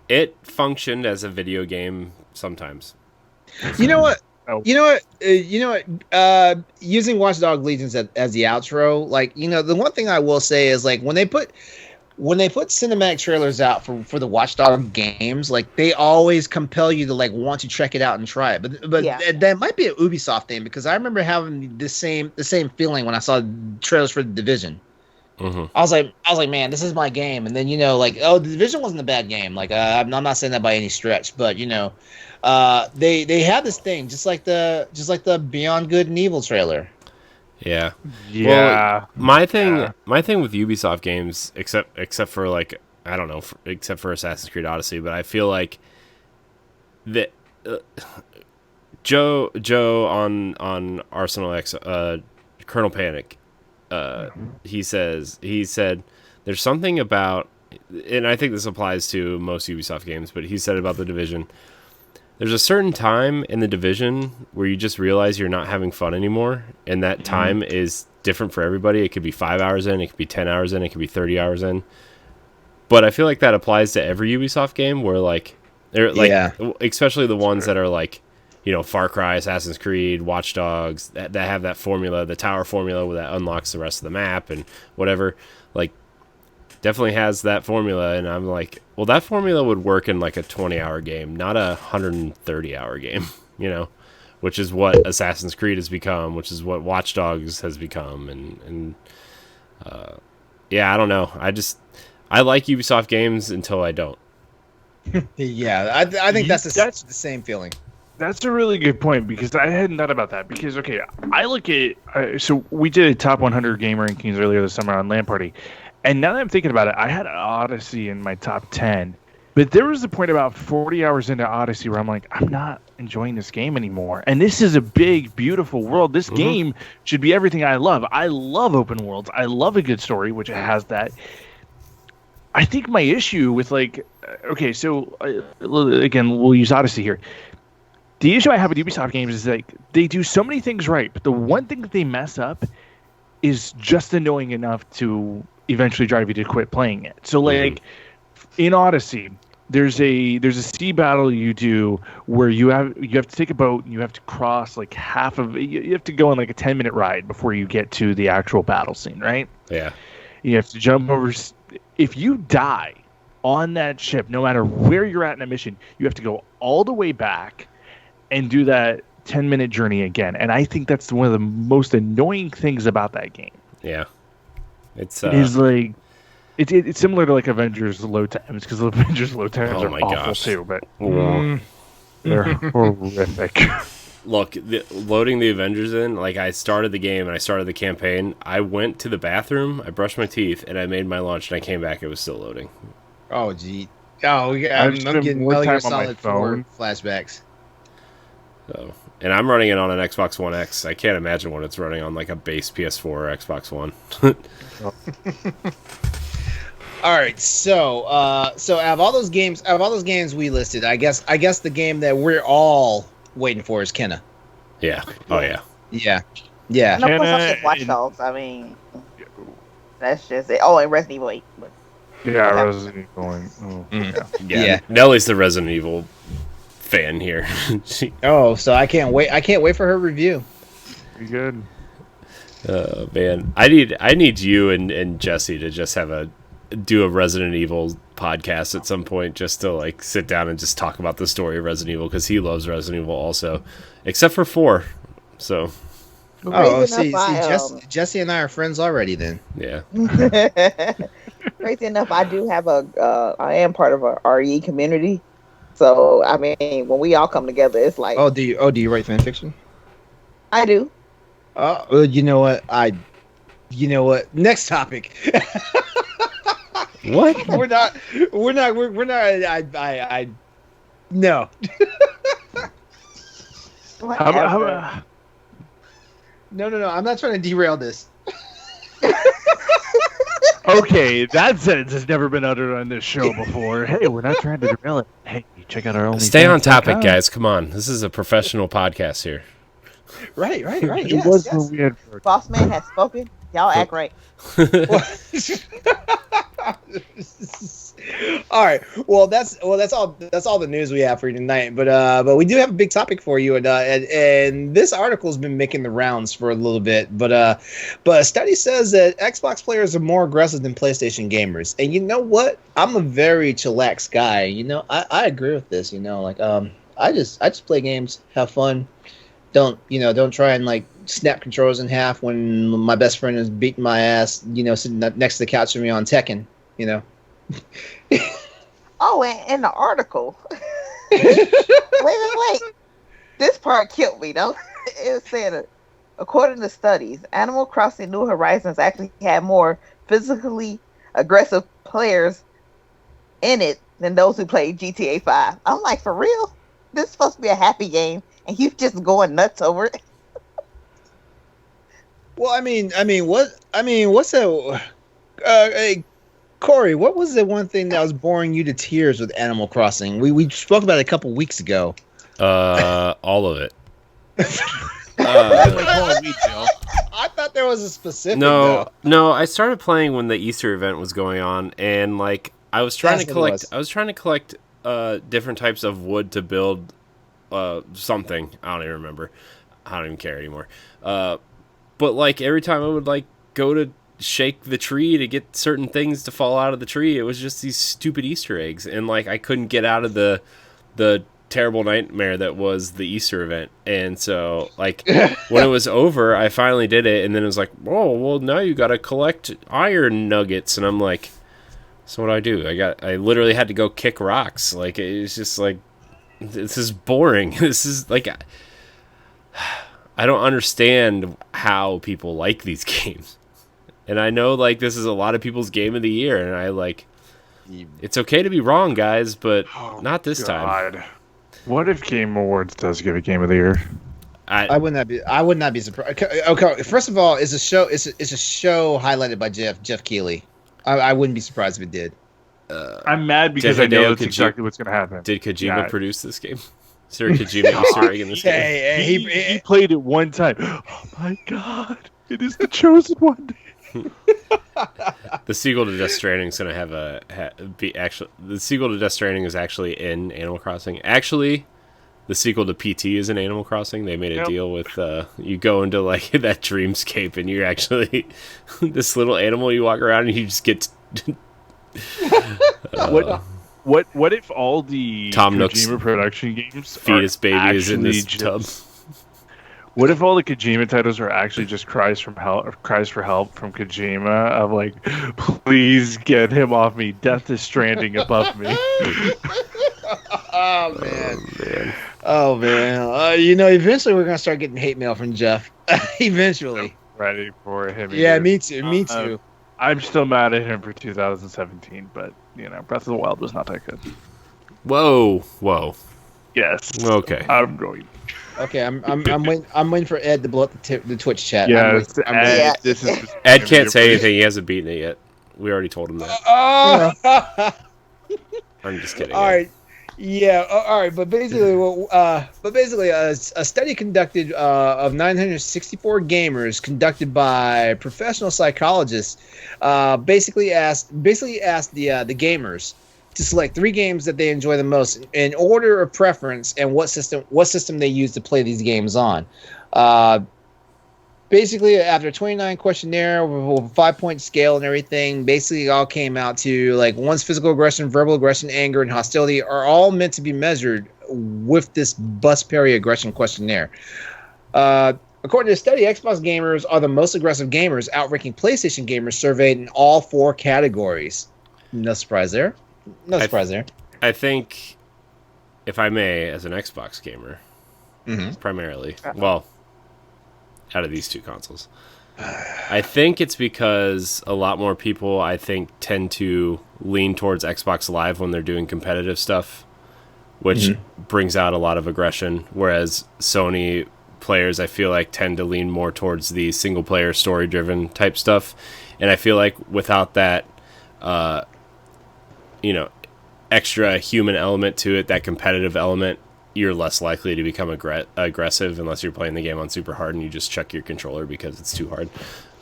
it functioned as a video game sometimes. You know what? Using Watch Dogs Legions as the outro, like the one thing I will say is like when they put cinematic trailers out for the Watch Dogs games, like they always compel you to like want to check it out and try it. But that might be an Ubisoft thing because I remember having the same feeling when I saw trailers for The Division. Mm-hmm. I was like, man, this is my game. And then The Division wasn't a bad game. Like I'm not saying that by any stretch, but they have this thing just like the Beyond Good and Evil trailer. Yeah. Well, my thing with Ubisoft games, except for like I don't know, except for Assassin's Creed Odyssey, but I feel like that Joe on Arsenal X, Colonel Panic, he said there's something about, and I think this applies to most Ubisoft games, but he said about The Division. There's a certain time in The Division where you just realize you're not having fun anymore, and that time is different for everybody. It could be 5 hours in, it could be 10 hours in, it could be 30 hours in. But I feel like that applies to every Ubisoft game where, especially the ones that are like, Far Cry, Assassin's Creed, Watch Dogs, that have that formula, the tower formula that unlocks the rest of the map and whatever. Like, definitely has that formula, and I'm like, well, that formula would work in like a 20-hour game, not a 130-hour game, which is what Assassin's Creed has become, which is what Watch Dogs has become, and I don't know. I like Ubisoft games until I don't. Yeah, I think that's the same feeling. That's a really good point because I hadn't thought about that. Because I look at so we did a top 100 game rankings earlier this summer on LAN Party. And now that I'm thinking about it, I had Odyssey in my top 10. But there was a point about 40 hours into Odyssey where I'm like, I'm not enjoying this game anymore. And this is a big, beautiful world. This game should be everything I love. I love open worlds. I love a good story, which it has that. I think my issue with again, we'll use Odyssey here. The issue I have with Ubisoft games is like they do so many things right, but the one thing that they mess up is just annoying enough to eventually drive you to quit playing it. So like in Odyssey, there's a sea battle you do where you have to take a boat and you have to cross like half of you have to go on like a 10-minute ride before you get to the actual battle scene, right? Yeah. You have to jump over. If you die on that ship, no matter where you're at in a mission, you have to go all the way back and do that 10-minute journey again. And I think that's one of the most annoying things about that game. Yeah. It's like it's similar to like Avengers load times because Avengers load times are awful too, but they're horrific. Look, loading the Avengers in, like I started the game and I started the campaign. I went to the bathroom, I brushed my teeth, and I made my lunch, and I came back. It was still loading. Oh, gee. Oh, yeah. I'm getting Metal Gear Solid 4 flashbacks. So, and I'm running it on an Xbox One X. I can't imagine what it's running on like a base PS4 or Xbox One. All right, so out of all those games we listed, I guess the game that we're all waiting for is Kenna. Yeah. Oh yeah. Yeah. And of course, I'm just Watch Dogs. I mean, that's just it. Oh, and Resident Evil 8. But yeah, Resident Evil. Yeah. Nellie's the Resident Evil fan here. So I can't wait for her review. Pretty good. Man, I need you and Jesse to just do a Resident Evil podcast at some point, just to like sit down and just talk about the story of Resident Evil, because he loves Resident Evil also, except for 4. So. Jesse and I are friends already. Then. Yeah. Crazy enough, I am part of a RE community. So I mean, when we all come together, it's like. Do you write fan fiction? I do. You know what? Next topic. What? We're not. No. No. I'm not trying to derail this. Okay, that sentence has never been uttered on this show before. Hey, we're not trying to derail it. Hey, check out our only. Stay on topic, guys. Come on. This is a professional podcast here. Right. Yes. Boss man has spoken. Y'all act right. All right. Well, that's all the news we have for you tonight. But we do have a big topic for you, and this article's been making the rounds for a little bit. But a study says that Xbox players are more aggressive than PlayStation gamers. And you know what? I'm a very chillax guy. You know, I agree with this. You know, like I just play games, have fun. Don't try and like snap controllers in half when my best friend is beating my ass, sitting next to the couch with me on Tekken, Oh, and in the article. wait. This part killed me, though. It was saying, according to studies, Animal Crossing New Horizons actually had more physically aggressive players in it than those who played GTA 5. I'm like, for real? This is supposed to be a happy game, and you just going nuts over it? Well, what's that? Hey, Corey, what was the one thing that was boring you to tears with Animal Crossing? We spoke about it a couple weeks ago. All of it. I thought there was a specific. No. I started playing when the Easter event was going on, and like I was trying to collect different types of wood to build something. I don't even remember. I don't even care anymore. But like every time I would like go to shake the tree to get certain things to fall out of the tree, it was just these stupid Easter eggs, and like I couldn't get out of the terrible nightmare that was the Easter event. And so like when it was over, I finally did it, and then it was like, oh well, now you gotta collect iron nuggets, and I'm like, so what do? I literally had to go kick rocks. Like it was just like, this is boring. This is like, I don't understand how people like these games. And I know like this is a lot of people's game of the year, and I like, it's okay to be wrong, guys, but not this time. What if Game Awards does give a game of the year? I would not be surprised. Okay, first of all, it's a show highlighted by Jeff Keighley. I wouldn't be surprised if it did. I'm mad because I know that's exactly what's going to happen. Did Kojima produce this game? Is there a Kojima Easter egg in this game? He played it one time. Oh my god! It is the chosen one. The sequel to Death Stranding is going to the sequel to Death Stranding is actually in Animal Crossing. Actually, the sequel to PT is in Animal Crossing. They made a deal with you go into like that dreamscape, and you're actually this little animal. You walk around and you just get. What if all the Tom Nook's Kojima production games fetus baby is in this tub? What if all the Kojima titles are actually just cries for help from Kojima of like, please get him off me, Death is Stranding above me. Oh man. Eventually we're gonna start getting hate mail from Jeff. Eventually. I'm ready for him. Yeah, me too. I'm still mad at him for 2017, but Breath of the Wild was not that good. Whoa. Yes. Okay. I'm going. Okay, I'm waiting for Ed to blow up the Twitch chat. Yeah, Ed can't say anything. He hasn't beaten it yet. We already told him that. I'm just kidding. All right. Yeah. All right. But basically, a study conducted of 964 gamers, conducted by professional psychologists, basically asked the gamers to select 3 games that they enjoy the most in order of preference and what system they use to play these games on. Basically, after a 29 questionnaire with a 5-point scale and everything, basically it all came out to like one's physical aggression, verbal aggression, anger, and hostility are all meant to be measured with this Bus Perry aggression questionnaire. According to the study, Xbox gamers are the most aggressive gamers, outranking PlayStation gamers surveyed in all 4 categories. No surprise there. I think, if I may, as an Xbox gamer, primarily, out of these 2 consoles, I think it's because a lot more people, I think, tend to lean towards Xbox Live when they're doing competitive stuff, which brings out a lot of aggression, whereas Sony players, I feel like, tend to lean more towards the single-player, story-driven type stuff. And I feel like without that, extra human element to it, that competitive element, you're less likely to become aggressive unless you're playing the game on super hard and you just check your controller because it's too hard.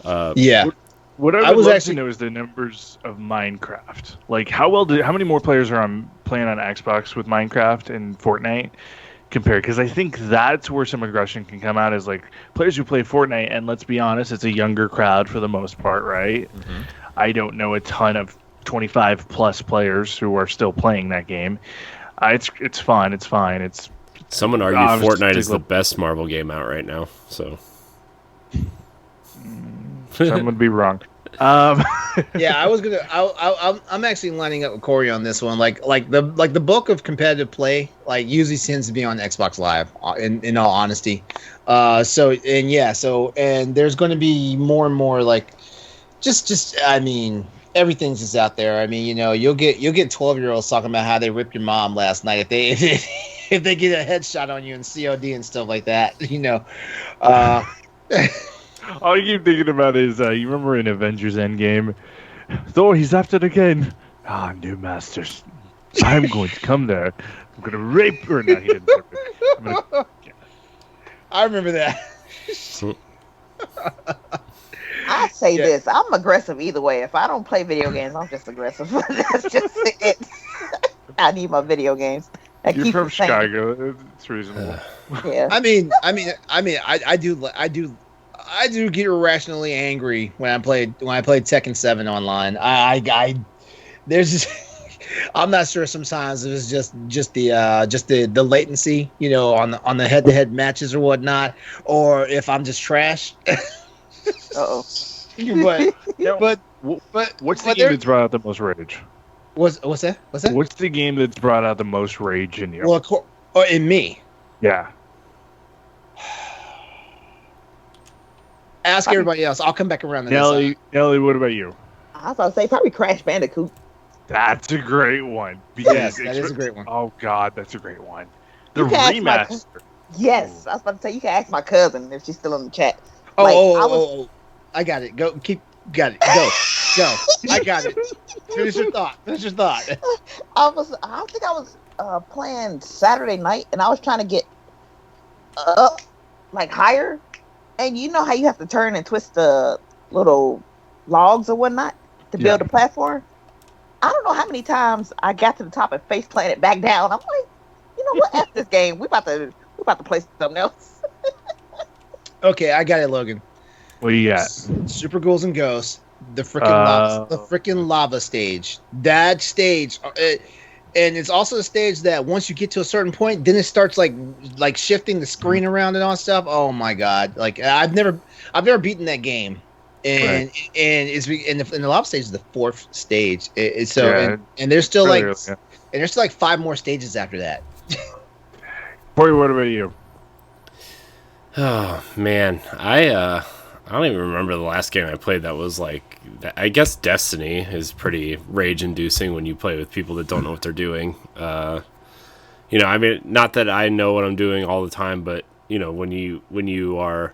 What I would love to know is the numbers of Minecraft. Like, how many more players are playing on Xbox with Minecraft and Fortnite compared? Because I think that's where some aggression can come out, is like players who play Fortnite, and let's be honest, it's a younger crowd for the most part, right? I don't know a ton of 25 plus players who are still playing that game. It's fun. It's fine. Someone argued Fortnite is the best Marvel game out right now. So someone would be wrong. Yeah, I'm actually lining up with Corey on this one. Like the bulk of competitive play usually tends to be on Xbox Live. In all honesty, so there's going to be more and more everything's just out there. I mean, you'll get 12-year-olds talking about how they ripped your mom last night if they get a headshot on you in COD and stuff like that. All you keep thinking about is you remember in Avengers Endgame, Thor, he's after it again. New masters. I'm going to come there. I'm going to rape her. No, he didn't. I remember that. I say this. I'm aggressive either way. If I don't play video games, I'm just aggressive. That's just it. I need my video games. You're from Chicago. It's reasonable. Yeah. I do get irrationally angry when I play Tekken 7 online. There's just I'm not sure sometimes if it's just the latency, on the head-to-head matches or whatnot, or if I'm just trash. Uh-oh. But what's the game that's brought out the most rage? What's that? What's the game that's brought out the most rage in you? Well, in me. Yeah. Ask everybody else. I'll come back around. Nellie, what about you? I was about to say probably Crash Bandicoot. That's a great one. Yes, that is a great one. Oh God, that's a great one. The remaster. Yes, I was about to say you can ask my cousin if she's still in the chat. I got it. Got it. Go. I got it. Finish your thought. I think I was playing Saturday night, and I was trying to get up, higher, and you know how you have to turn and twist the little logs or whatnot to build a platform. I don't know how many times I got to the top and face planted back down. I'm like, you know what? F this game. We about to play something else. Okay, I got it, Logan. What do you got? Super Ghouls and Ghosts, the freaking lava stage. That stage, and it's also a stage that once you get to a certain point, then it starts like shifting the screen around and all stuff. Oh my God! I've never beaten that game, and it's in the lava stage is the 4th stage. And there's still and there's still 5 more stages after that. Corey, what about you? Oh man, I don't even remember the last game I played that was I guess Destiny is pretty rage-inducing when you play with people that don't know what they're doing. Not that I know what I'm doing all the time, but when you are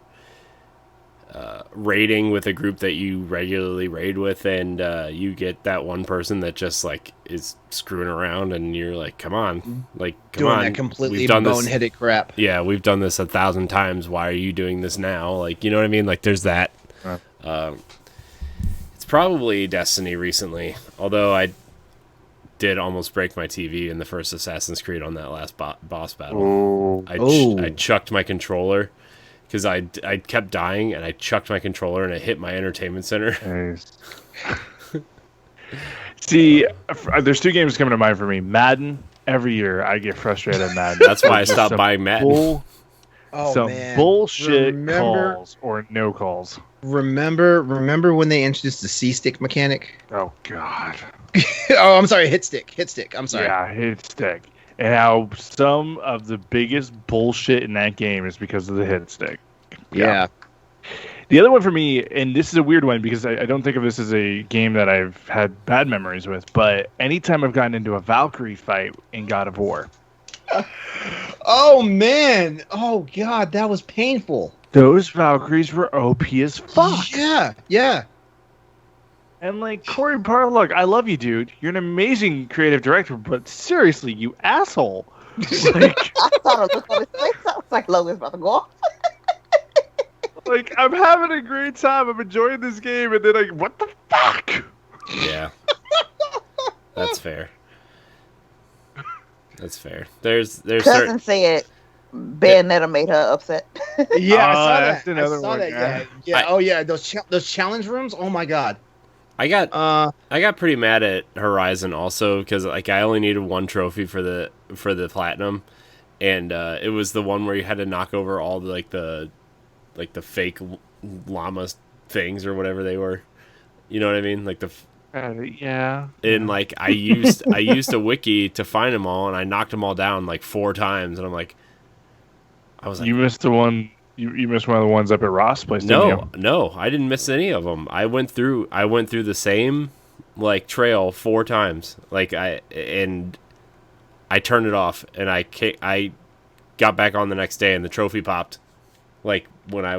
raiding with a group that you regularly raid with, and you get that one person that just like is screwing around, and you're like, come on, doing that completely boneheaded crap. Yeah, we've done this 1,000 times. Why are you doing this now? Like, you know what I mean? Like, there's that. It's probably Destiny recently, although I did almost break my TV in the first Assassin's Creed on that last boss battle. I chucked my controller because I kept dying, and I chucked my controller and it hit my entertainment center. Nice. See, there's 2 games coming to mind for me. Madden. Every year I get frustrated at Madden. That's why I stopped buying Madden. Bullshit calls or no calls. Remember when they introduced the C-stick mechanic? Oh God. Oh, I'm sorry, hit stick. I'm sorry. Yeah, hit stick. And how some of the biggest bullshit in that game is because of the hit stick. Yeah. The other one for me, and this is a weird one because I don't think of this as a game that I've had bad memories with, but anytime I've gotten into a Valkyrie fight in God of War. Oh, man. Oh, God, that was painful. Those Valkyries were OP as fuck. Yeah. And like, Corey Barlog, I love you, dude. You're an amazing creative director, but seriously, you asshole. Like, I thought it looked on his face. I was like, Logan's about to go off. Like, I'm having a great time. I'm enjoying this game, and then like, what the fuck? Yeah. That's fair. There's Cousin certain... said Bayonetta made her upset. Yeah, I saw that's that. another one. Yeah. Those challenge rooms. Oh my God. I got pretty mad at Horizon also because like I only needed 1 trophy for the platinum, and it was the one where you had to knock over all the fake llama things or whatever they were. You know what I mean? Like the yeah. And like I used a wiki to find them all, and I knocked them all down like 4 times, and I was like, you missed the one. You missed one of the ones up at Ross' place. No, I didn't miss any of them. I went through the same like trail 4 times. Like I turned it off, and I got back on the next day, and the trophy popped. Like when I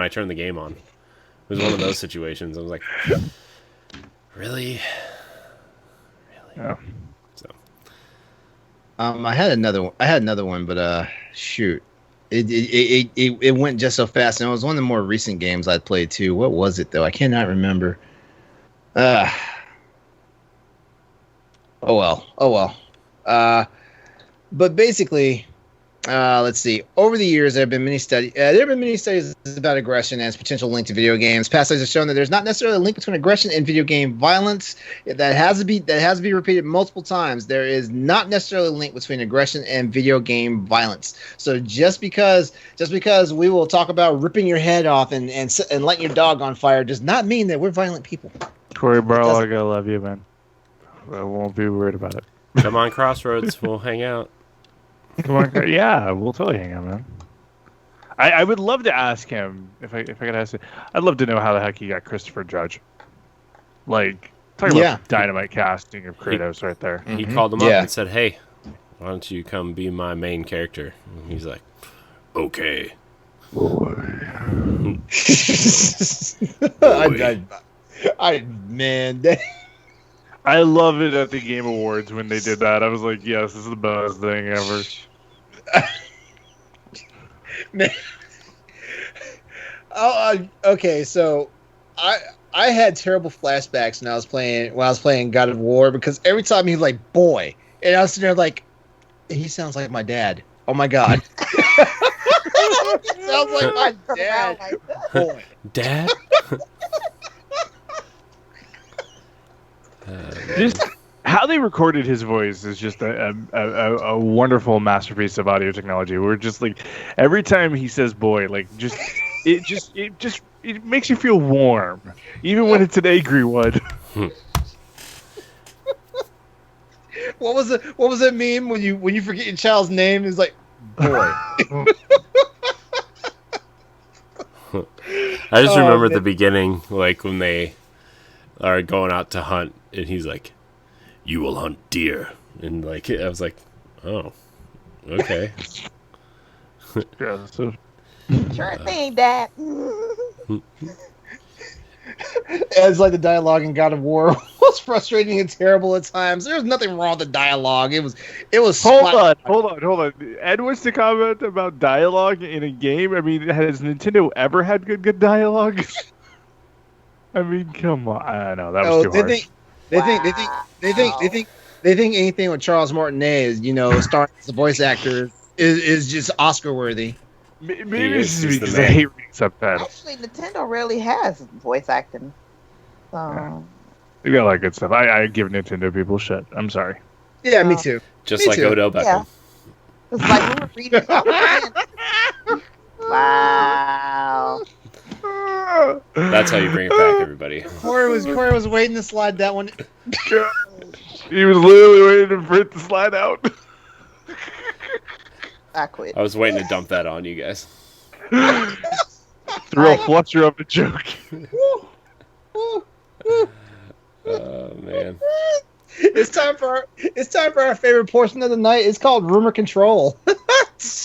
turned the game on, it was one of those situations. I was like, really. Yeah. So, I had another one, but shoot. It went just so fast, and it was one of the more recent games I'd played too. What was it though? I cannot remember. Oh well. But basically, let's see. Over the years, there have been many studies about aggression and its potential link to video games. Past studies have shown that there's not necessarily a link between aggression and video game violence. That has to be repeated multiple times. There is not necessarily a link between aggression and video game violence. So just because we will talk about ripping your head off and lighting your dog on fire does not mean that we're violent people. Corey Barlog, I love you, man. I won't be worried about it. come on, Crossroads, we'll hang out. Come on, yeah, we'll totally hang out, man. I would love to ask him if I could ask him. I'd love to know how the heck he got Christopher Judge. Like, talking about dynamite casting of Kratos right there. He called him up and said, "Hey, why don't you come be my main character?" And he's like, "Okay." I love it at the Game Awards when they did that. I was like, yes, this is the best thing ever. Man. Okay, so I had terrible flashbacks when I was playing God of War, because every time he's like, boy, and I was sitting there like, he sounds like my dad. Oh my God. Sounds like my dad. Boy. Dad? Just how they recorded his voice is just a wonderful masterpiece of audio technology. We're just like, every time he says "boy," like it makes you feel warm, even when it's an angry one. What was it meme when you forget your child's name? It's like, boy. I just remember at the beginning, like when they are going out to hunt, and he's like, "You will hunt deer," and like I was like, "Oh, okay." Yeah, so Sure thing, Dad. It's like the dialogue in God of War was frustrating and terrible at times. There was nothing wrong with the dialogue. It was. Hold on. Ed wants to comment about dialogue in a game. I mean, has Nintendo ever had good dialogue? I mean, come on. I know that was too hard. They think anything with Charles Martinet, starring as a voice actor, is just Oscar worthy. Maybe it's because I hate reading subtitles. Actually, Nintendo rarely has voice acting. So. Yeah. They got a lot of good stuff. I give Nintendo people shit. I'm sorry. Yeah, me too. Just like Odell Beckham. Yeah. It's like we were reading. Wow. That's how you bring it back, everybody. Corey was waiting to slide that one. He was literally waiting for it to slide out. I quit. I was waiting to dump that on you guys. The real fluster of the joke. Oh man. It's time for our favorite portion of the night. It's called rumor control.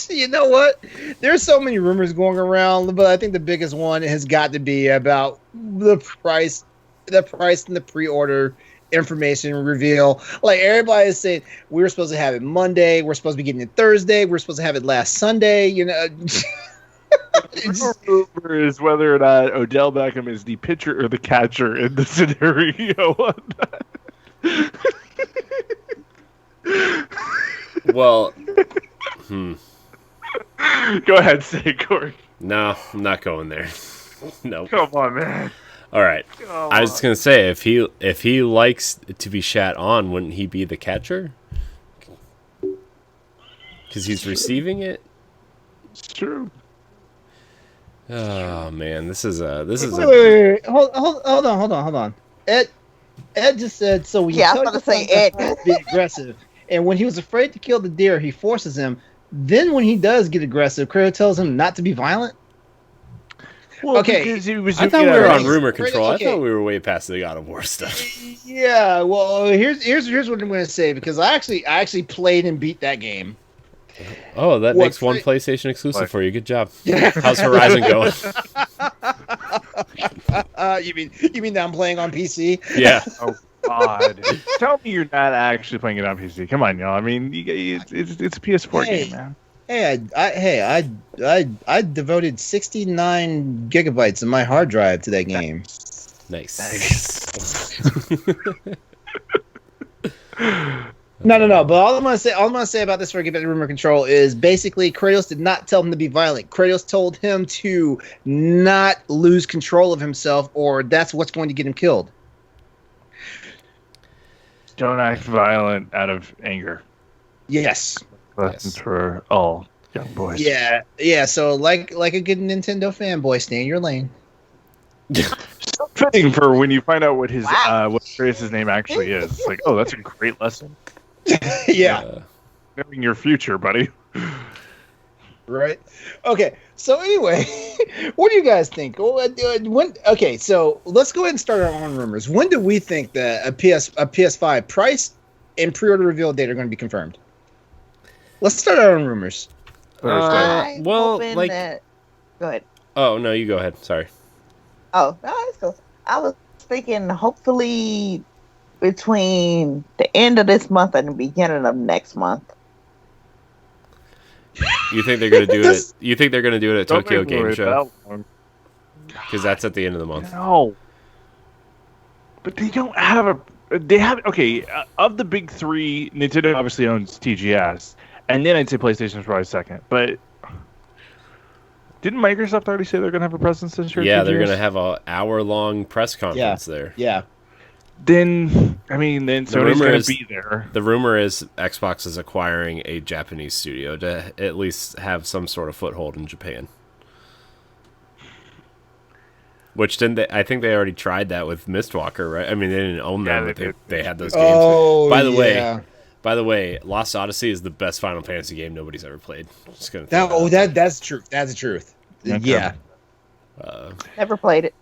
You know what? There's so many rumors going around, but I think the biggest one has got to be about the price and the pre-order information reveal. Like, everybody is saying we were supposed to have it Monday, we're supposed to be getting it Thursday, we're supposed to have it last Sunday. The rumor is whether or not Odell Beckham is the pitcher or the catcher in the scenario. Well, Go ahead, say it, Corey. No, I'm not going there. No. Come on, man. All right. I was just gonna say, if he likes to be shat on, wouldn't he be the catcher? Because he's receiving it. It's true. Oh man, this is wait. Hold on. Ed just said so. When I was about to say Ed be aggressive, and when he was afraid to kill the deer, he forces him. Then when he does get aggressive, Kratos tells him not to be violent. Well, okay, because he was I thought we were on rumor Kratos, control. okay. I thought we were way past the God of War stuff. Yeah, well, here's what I'm going to say, because I actually played and beat that game. Oh, that makes one PlayStation exclusive for you. Good job. Yeah. How's Horizon going? You mean that I'm playing on PC? Yeah. Oh God! Tell me you're not actually playing it on PC. Come on, y'all. I mean, it's a PS4 game, man. I devoted 69 gigabytes of my hard drive to that game. Nice. No. But all I'm gonna say about this before I get back to rumor control is basically Kratos did not tell him to be violent. Kratos told him to not lose control of himself, or that's what's going to get him killed. Don't act violent out of anger. Yes. Lessons for all young boys. Yeah. So like a good Nintendo fanboy, stay in your lane. So fitting for when you find out what his what Kratos' name actually is. It's like, oh, that's a great lesson. Yeah. Knowing your future, buddy. Right. Okay. So anyway, what do you guys think? Okay, so let's go ahead and start our own rumors. When do we think that a PS5 price and pre-order reveal date are going to be confirmed? Let's start our own rumors. Go Well, ahead. Oh no, you go ahead. Sorry. Oh, no, that's cool. I was thinking hopefully between the end of this month and the beginning of next month. You think they're gonna do it? You think they're gonna do it at Don't Tokyo make me Game wait Show? that long. Because that's at the end of the month. No. But they don't have a. They have of the big three, Nintendo obviously owns TGS, and then I'd say PlayStation's probably second. But didn't Microsoft already say they're gonna have a presence this year? Yeah, TGS? they're gonna have an hour-long press conference there. Yeah. Then Sony's gonna be there. The rumor is Xbox is acquiring a Japanese studio to at least have some sort of foothold in Japan. Which didn't they? I think they already tried that with Mistwalker, right? I mean, they didn't own them, but they had those games. Oh, By the way, Lost Odyssey is the best Final Fantasy game nobody's ever played. Just gonna that's true. That's the truth. Okay. Yeah. Never played it.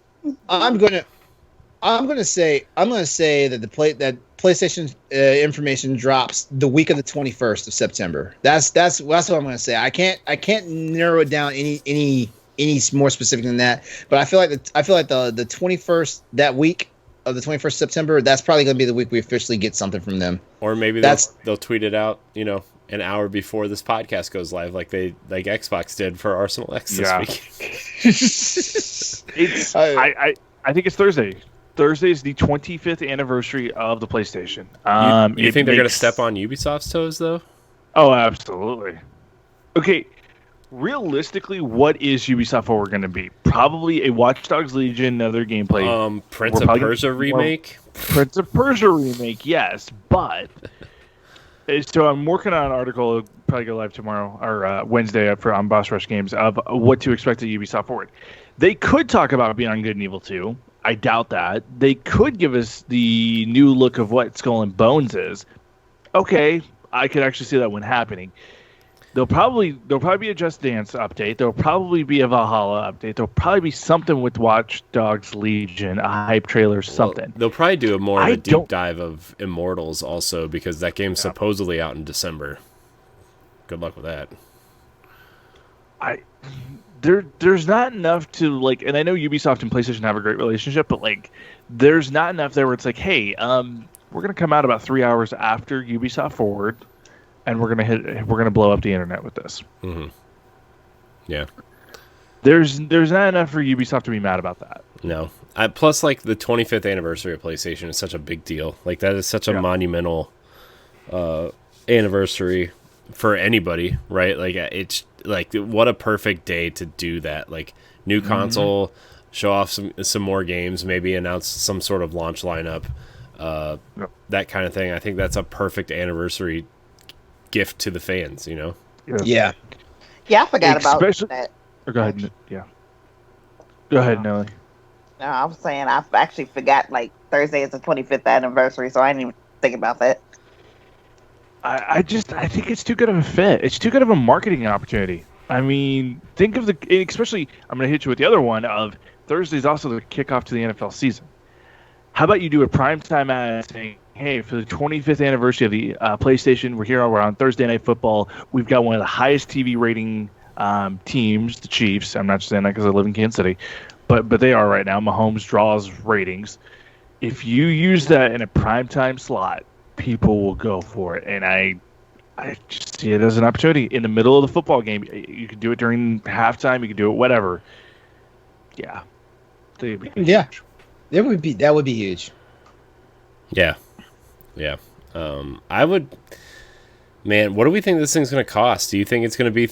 I'm gonna say that that PlayStation information drops the week of the 21st of September. That's what I'm gonna say. I can't narrow it down any any more specific than that. But I feel like the 21st, that week of the 21st September, that's probably going to be the week we officially get something from them. Or maybe they'll tweet it out, an hour before this podcast goes live, like Xbox did for Arsenal X this week. I think it's Thursday. Thursday is the 25th anniversary of the PlayStation. You think they're going to step on Ubisoft's toes, though? Oh, absolutely. Okay, realistically, what is Ubisoft Forward going to be? Probably a Watch Dogs Legion, another gameplay. Prince of Persia remake? Prince of Persia remake, yes, but... So I'm working on an article, it'll probably go live tomorrow, or Wednesday on Boss Rush Games, of what to expect at Ubisoft Forward. They could talk about Beyond Good and Evil 2. I doubt that. They could give us the new look of what Skull and Bones is. Okay, I could actually see that one happening. There'll probably be a Just Dance update. There'll probably be a Valhalla update. There'll probably be something with Watch Dogs Legion, a hype trailer, something. Well, they'll probably do a deep dive of Immortals also, because that game's supposedly out in December. Good luck with that. There's not enough to, like, and I know Ubisoft and PlayStation have a great relationship, but like, there's not enough there where it's like, hey, we're gonna come out about 3 hours after Ubisoft Forward, and we're gonna blow up the internet with this. Mm-hmm. Yeah. There's not enough for Ubisoft to be mad about that. No. Plus, like, the 25th anniversary of PlayStation is such a big deal. Like, that is such a monumental anniversary for anybody, right? Like, it's like, what a perfect day to do that. Like, new console, show off some more games, maybe announce some sort of launch lineup, that kind of thing. I think that's a perfect anniversary gift to the fans, Yeah, I forgot about that. Go ahead. Yeah. Go ahead, Nellie. No, I was saying I actually forgot, like, Thursday is the 25th anniversary, so I didn't even think about that. I think it's too good of a fit. It's too good of a marketing opportunity. I mean, think of especially, I'm going to hit you with the other one of Thursday's also the kickoff to the NFL season. How about you do a primetime ad saying, hey, for the 25th anniversary of the PlayStation, we're on Thursday Night Football. We've got one of the highest TV rating teams, the Chiefs. I'm not just saying that because I live in Kansas City, but they are right now. Mahomes draws ratings. If you use that in a primetime slot, people will go for it. And I just see it as an opportunity. In the middle of the football game, you can do it during halftime. You can do it whatever. Yeah. Yeah. That would be huge. Yeah. Yeah. I would... Man, what do we think this thing's going to cost? Do you think it's going to be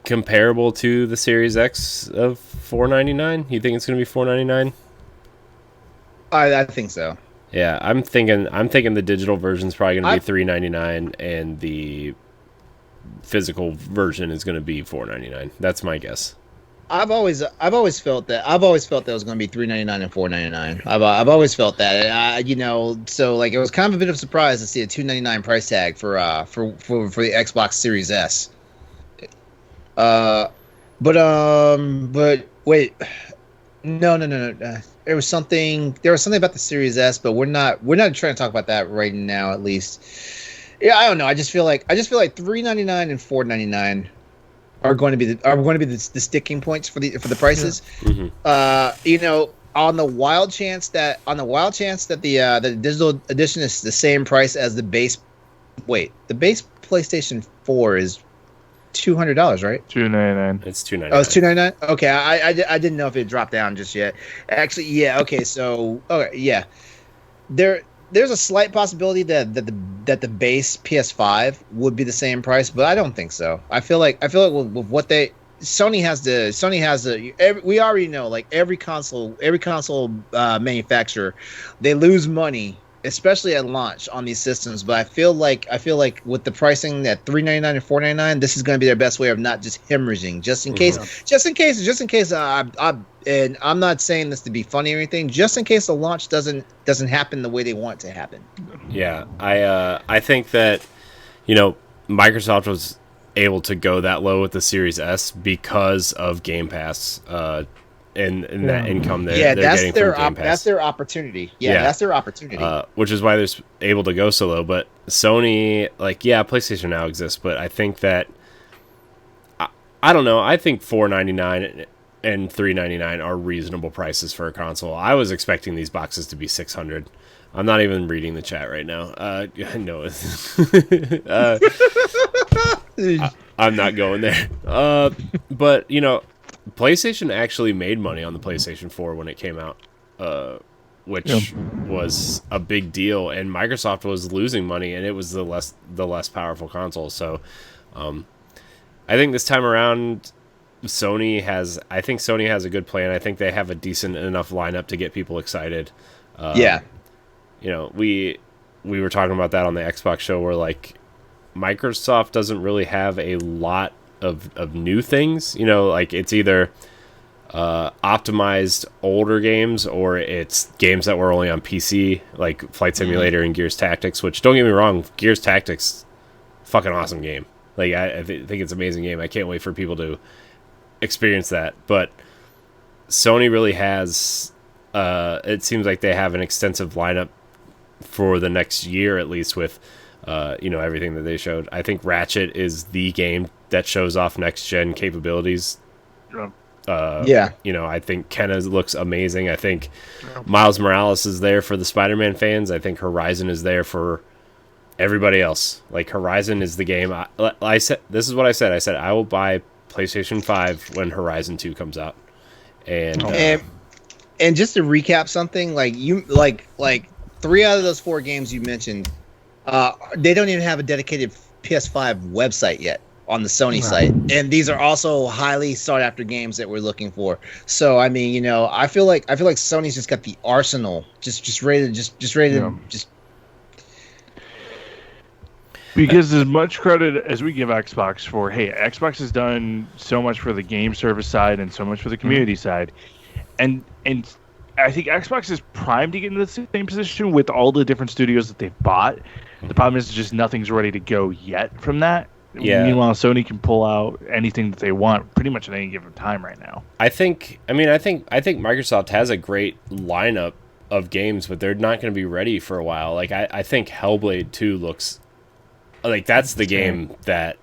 comparable to the Series X of $499? You think it's going to be $499? I think so. Yeah, I'm thinking the digital version is probably going to be $399, and the physical version is going to be $499. That's my guess. I've always felt that it was going to be $399 and $499. I've always felt that. So like, it was kind of a bit of a surprise to see a $299 price tag for the Xbox Series S. But wait, no. There was something about the Series S, but we're not trying to talk about that right now, at least. Yeah, I don't know. I just feel like $399 and $499 are going to be the sticking points for the prices. Yeah. Mm-hmm. On the wild chance that the digital edition is the same price as the base. Wait, the base PlayStation 4 is $200, right? $299. It's $299. Oh, it's $299. Okay, I didn't know if it dropped down just yet. Actually, yeah. Okay, so yeah, there's a slight possibility that the base PS5 would be the same price, but I don't think so. I feel like with what Sony has we already know, like, every console manufacturer, they lose money, especially at launch on these systems. But I feel like with the pricing at $399 and $499, this is going to be their best way of not just hemorrhaging, just in case. And I'm not saying this to be funny or anything. Just in case the launch doesn't happen the way they want it to happen. Yeah, I think that Microsoft was able to go that low with the Series S because of Game Pass. And that income they're getting from Game Pass. That's their opportunity. Yeah, that's their opportunity. Which is why they're able to go so low. But Sony, PlayStation Now exists, but I think that I don't know. I think $499 and $399 are reasonable prices for a console. I was expecting these boxes to be $600. I'm not even reading the chat right now. No, I'm not going there. But PlayStation actually made money on the PlayStation 4 when it came out, which was a big deal. And Microsoft was losing money, and it was the less powerful console. So, I think this time around, Sony has a good plan. I think they have a decent enough lineup to get people excited. We were talking about that on the Xbox show, where like Microsoft doesn't really have a lot of new things. Like it's either optimized older games or it's games that were only on PC, like Flight Simulator and Gears Tactics. Which, don't get me wrong, Gears Tactics, fucking awesome game. Like I think it's an amazing game. I can't wait for people to experience that. But Sony really has. It seems like they have an extensive lineup for the next year, at least, with everything that they showed. I think Ratchet is the game that shows off next gen capabilities. I think Kenna looks amazing. I think Miles Morales is there for the Spider-Man fans. I think Horizon is there for everybody else. Like, Horizon is the game. I said, this is what I said. I said I will buy PlayStation 5 when Horizon 2 comes out. And just to recap something, like 3 out of those 4 games you mentioned, they don't even have a dedicated PS5 website yet on the Sony site, and these are also highly sought after games that we're looking for. So I mean, I feel like Sony's just got the arsenal, just ready to. Because as much credit as we give Xbox for, hey, Xbox has done so much for the game service side and so much for the community side, and I think Xbox is primed to get into the same position with all the different studios that they've bought. The problem is just nothing's ready to go yet from that. Yeah. Meanwhile, Sony can pull out anything that they want pretty much at any given time right now. I think Microsoft has a great lineup of games, but they're not going to be ready for a while. Like I think Hellblade 2 looks like that's the game that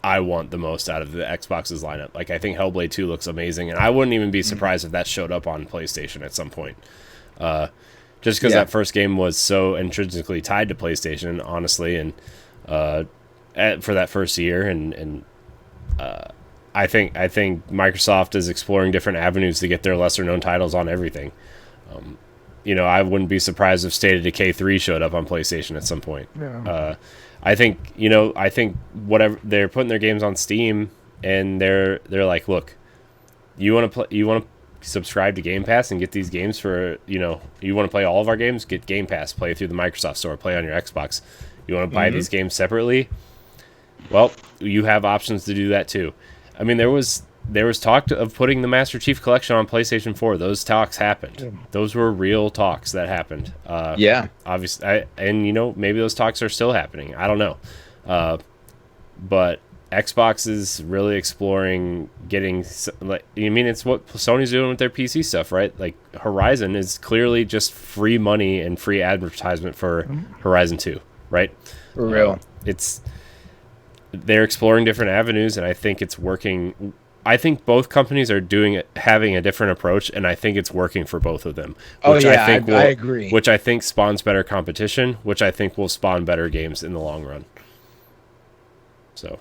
I want the most out of the Xbox's lineup. Like, I think Hellblade 2 looks amazing, and I wouldn't even be surprised if that showed up on PlayStation at some point. Just because that first game was so intrinsically tied to PlayStation, honestly, and for that first year, and I think Microsoft is exploring different avenues to get their lesser-known titles on everything. I wouldn't be surprised if State of Decay 3 showed up on PlayStation at some point. Yeah. I think whatever, they're putting their games on Steam, and they're like, look, you want to subscribe to Game Pass and get these games for, you want to play all of our games, get Game Pass, play through the Microsoft Store, play on your Xbox. You want to buy these games separately? Well, you have options to do that too. I mean, there was talk of putting the Master Chief Collection on PlayStation 4. Those talks happened. Yeah. Those were real talks that happened. Obviously, maybe those talks are still happening. I don't know. But Xbox is really exploring getting, it's what Sony's doing with their PC stuff, right? Like, Horizon is clearly just free money and free advertisement for Horizon 2, right? For real. They're exploring different avenues, and I think it's working. I think both companies are having a different approach, and I think it's working for both of them. I agree. Which I think spawns better competition, which I think will spawn better games in the long run. So,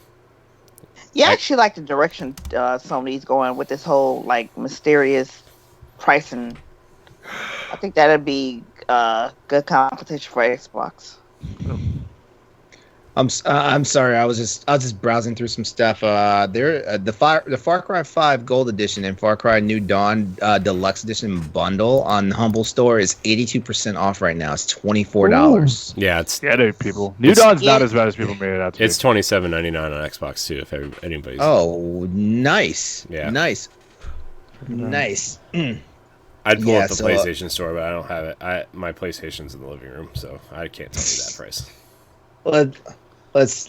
yeah, I actually like the direction Sony's going with this whole like mysterious pricing. I think that'd be good competition for Xbox. I'm sorry. I was just browsing through some stuff. The Far Cry 5 Gold Edition and Far Cry New Dawn Deluxe Edition bundle on the Humble Store is 82% off right now. It's $24. Yeah, dude, people. New Dawn's not as bad as people made it out to be. It's $27.99 on Xbox too. If anybody's. Oh, nice. Yeah, nice. I'd pull up the PlayStation Store, but I don't have it. My PlayStation's in the living room, so I can't tell you that price. Let's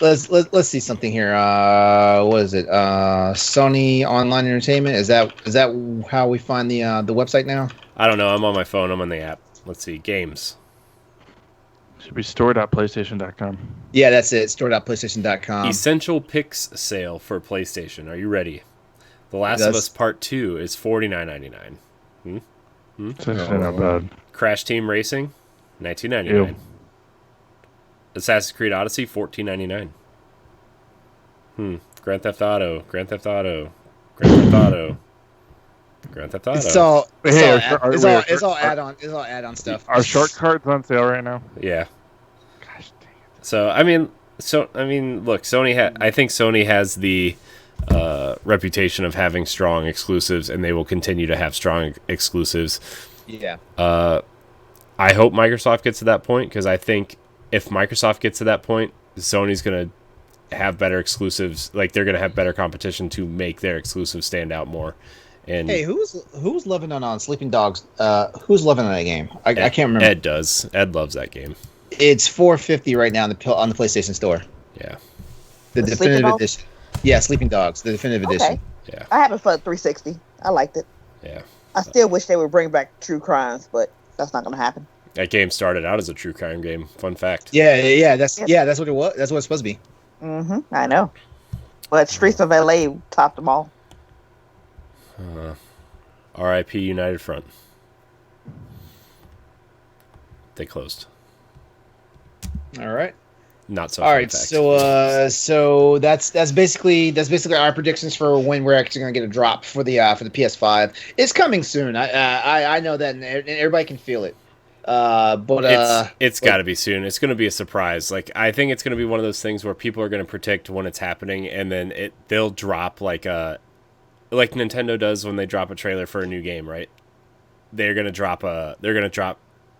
see something here. What is it? Sony Online Entertainment. Is that how we find the website now? I don't know. I'm on my phone. I'm on the app. Let's see. Games. Should be store.playstation.com. Yeah, that's it. Store.playstation.com. Essential Picks sale for PlayStation. Are you ready? The Last of Us Part 2 is $49.99. That's actually not bad. Crash Team Racing, $19.99. Assassin's Creed Odyssey, $14.99. Grand Theft Auto. It's all add-on stuff. Are short cards on sale right now? Yeah. Gosh dang it. So I mean, look, I think Sony has the reputation of having strong exclusives, and they will continue to have strong exclusives. Yeah. I hope Microsoft gets to that point, because I think if Microsoft gets to that point, Sony's going to have better exclusives. Like, they're going to have better competition to make their exclusives stand out more. And hey, who's loving on Sleeping Dogs? Who's loving on that game? I can't remember. Ed does. Ed loves that game. It's $4.50 right now on the PlayStation Store. Yeah. The definitive edition. Yeah, Sleeping Dogs, the definitive edition. Yeah. I have it for 360. I liked it. Yeah. I still wish they would bring back True Crimes, but that's not going to happen. That game started out as a true crime game. Fun fact. Yeah. That's what it was. That's what it's supposed to be. I know. But Streets of LA topped them all. R.I.P. United Front. They closed. All right. Not so. All right. Fact. So that's basically our predictions for when we're actually going to get a drop for the PS5. It's coming soon. I know that, and everybody can feel it. But it's got to be soon. It's going to be a surprise. Like, I think it's going to be one of those things where people are going to predict when it's happening, and then they'll drop like Nintendo does when they drop a trailer for a new game, right? They're going to drop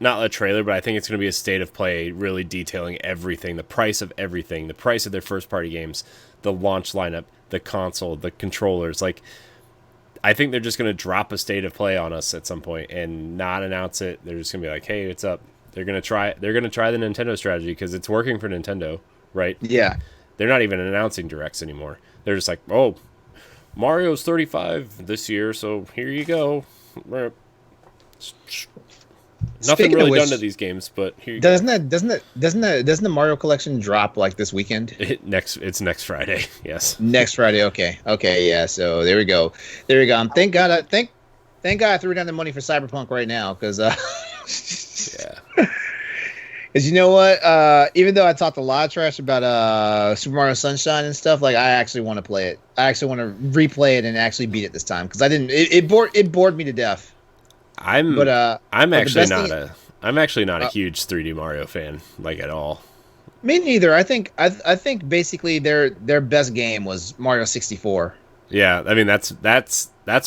not a trailer, but I think it's going to be a state of play, really detailing everything, the price of everything, the price of their first party games, the launch lineup, the console, the controllers. Like, I think they're just going to drop a state of play on us at some point and not announce it. They're just going to be like, "Hey, it's up." They're going to try the Nintendo strategy because it's working for Nintendo, right? Yeah. They're not even announcing directs anymore. They're just like, "Oh, Mario's 35 this year, so here you go." Nothing really done to these games, but here you go. Doesn't the Mario collection drop like this weekend? It's next Friday. Yes. Next Friday. Okay. Yeah. So there we go. Thank God I threw down the money for Cyberpunk right now, because yeah. Because you know what? Even though I talked a lot of trash about Super Mario Sunshine and stuff, like, I actually want to play it. I actually want to replay it and actually beat it this time, because I didn't. It bored me to death. I'm actually not a huge 3D Mario fan, like, at all. Me neither. I think basically their best game was Mario 64. Yeah, I mean that's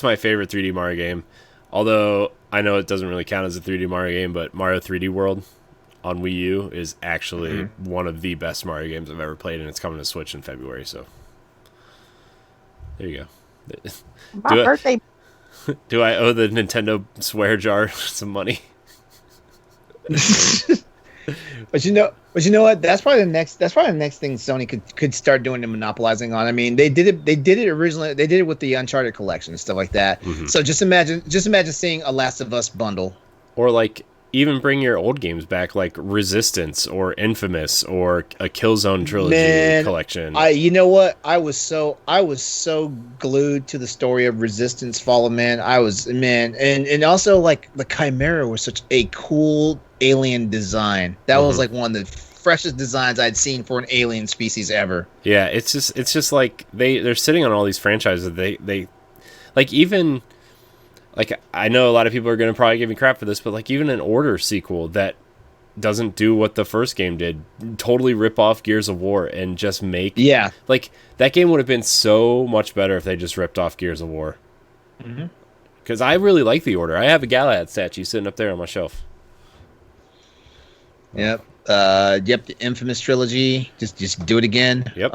my favorite 3D Mario game. Although I know it doesn't really count as a 3D Mario game, but Mario 3D World on Wii U is actually one of the best Mario games I've ever played, and it's coming to Switch in February. So there you go. My birthday. Do I owe the Nintendo swear jar some money? But you know what? That's probably the next thing Sony could start doing and monopolizing on. I mean, they did it originally. They did it with the Uncharted collection and stuff like that. So just imagine seeing a Last of Us bundle, or like even bring your old games back, like Resistance or Infamous or a Killzone trilogy collection. You know what? I was so glued to the story of Resistance Fallen Man. And also, like, the Chimera was such a cool alien design. That was like one of the freshest designs I'd seen for an alien species ever. Yeah, it's just like they're sitting on all these franchises. They like, even. Like, I know a lot of people are going to probably give me crap for this, but, like, even an Order sequel that doesn't do what the first game did, totally rip off Gears of War and just make... Yeah. Like, that game would have been so much better if they just ripped off Gears of War. Because I really like the Order. I have a Galahad statue sitting up there on my shelf. Yep. The Infamous trilogy. Just do it again. Yep.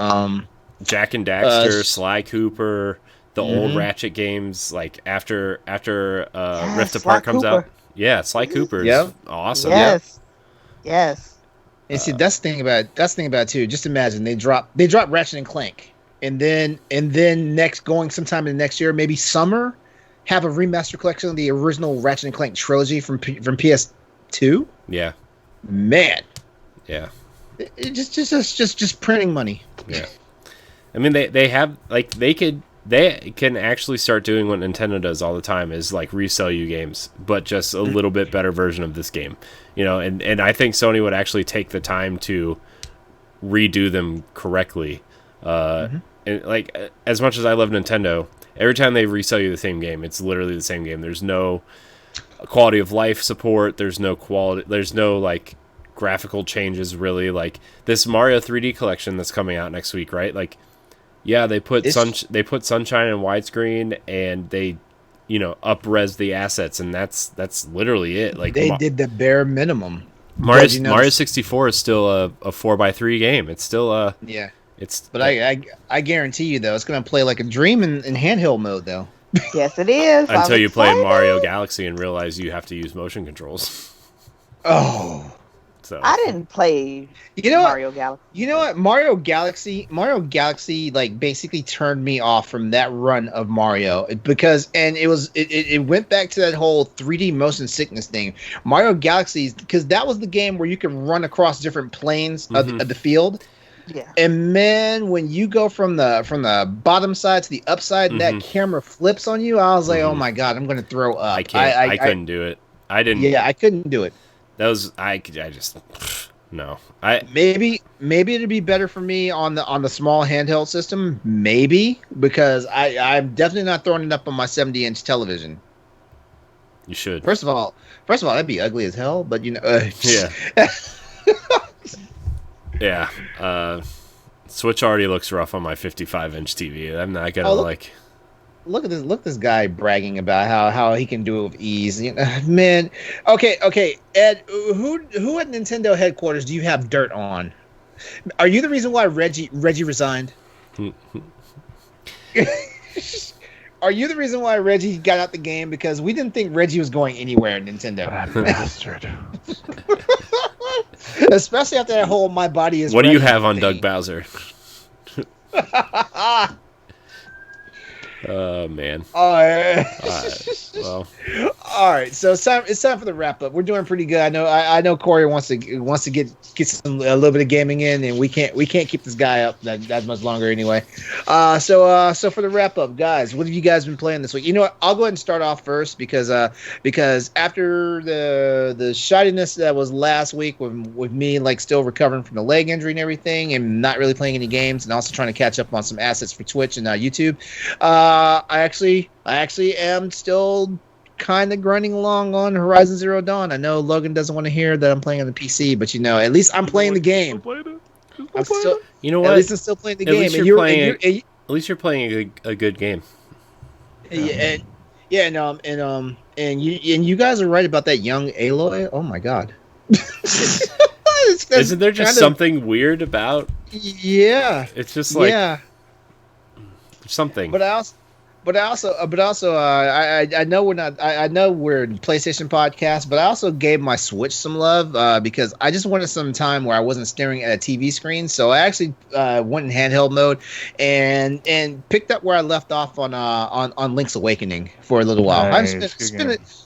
Jak and Daxter, Sly Cooper... The old Ratchet games, like after Rift Apart comes out. Yeah, Sly Cooper is awesome. Yes. And see, that's the thing about it too. Just imagine they drop Ratchet and Clank, and then going sometime in the next year, maybe summer, have a remaster collection of the original Ratchet and Clank trilogy from PS2. Yeah. Man. Yeah. It just printing money. Yeah. I mean, they have, like, they could they can actually start doing what Nintendo does all the time, is like resell you games, but just a little bit better version of this game. And I think Sony would actually take the time to redo them correctly. And like, as much as I love Nintendo, every time they resell you the same game, it's literally the same game. There's no quality of life support. There's no like graphical changes really. Like this Mario 3D collection that's coming out next week, right? Like, yeah, they put sunshine in widescreen, and they, up-res the assets, and that's literally it. Like they did the bare minimum. Mario 64 is still a 4x3 game. It's still yeah. But I guarantee you though, it's going to play like a dream in handheld mode though. Yes, it is. Until you play Mario Galaxy and realize you have to use motion controls. Oh. So I didn't play Mario Galaxy. You know what? Mario Galaxy like basically turned me off from that run of Mario because it went back to that whole 3D motion sickness thing. Mario Galaxy, because that was the game where you could run across different planes of the field. Yeah. And man, when you go from the bottom side to the upside and that camera flips on you, I was like, oh my god, I'm going to throw up. I can't. I couldn't do it. I didn't. Yeah, I couldn't do it. That was I just no. Maybe it'd be better for me on the small handheld system. Maybe because I'm definitely not throwing it up on my 70-inch television. You should. First of all, that'd be ugly as hell. But yeah. Yeah. Switch already looks rough on my 55-inch TV. I'm not gonna Look at this guy bragging about how he can do it with ease. Man. Okay. Ed, who at Nintendo headquarters do you have dirt on? Are you the reason why Reggie resigned? Are you the reason why Reggie got out the game? Because we didn't think Reggie was going anywhere at Nintendo. Bastard. Especially after that whole "my body is." What do you have on Doug Bowser? Oh man. All right. Well. All right. So it's time for the wrap up. We're doing pretty good. I know Corey wants to get a little bit of gaming in, and we can't keep this guy up that much longer anyway. So for the wrap up, guys, what have you guys been playing this week? You know what? I'll go ahead and start off first because after the shoddiness that was last week with me like still recovering from the leg injury and everything, and not really playing any games, and also trying to catch up on some assets for Twitch and YouTube. I actually am still kind of grinding along on Horizon Zero Dawn. I know Logan doesn't want to hear that I'm playing on the PC, but at least I'm playing the game. You know what? At least I'm still playing the game. At least you're playing a good game. And you guys are right about that young Aloy. Oh my god. Isn't there just something weird about? Yeah. It's just like something. But I know we're not. I know we're in PlayStation podcast, but I also gave my Switch some love because I just wanted some time where I wasn't staring at a TV screen. So I actually went in handheld mode and picked up where I left off on Link's Awakening for a little while. Nice. I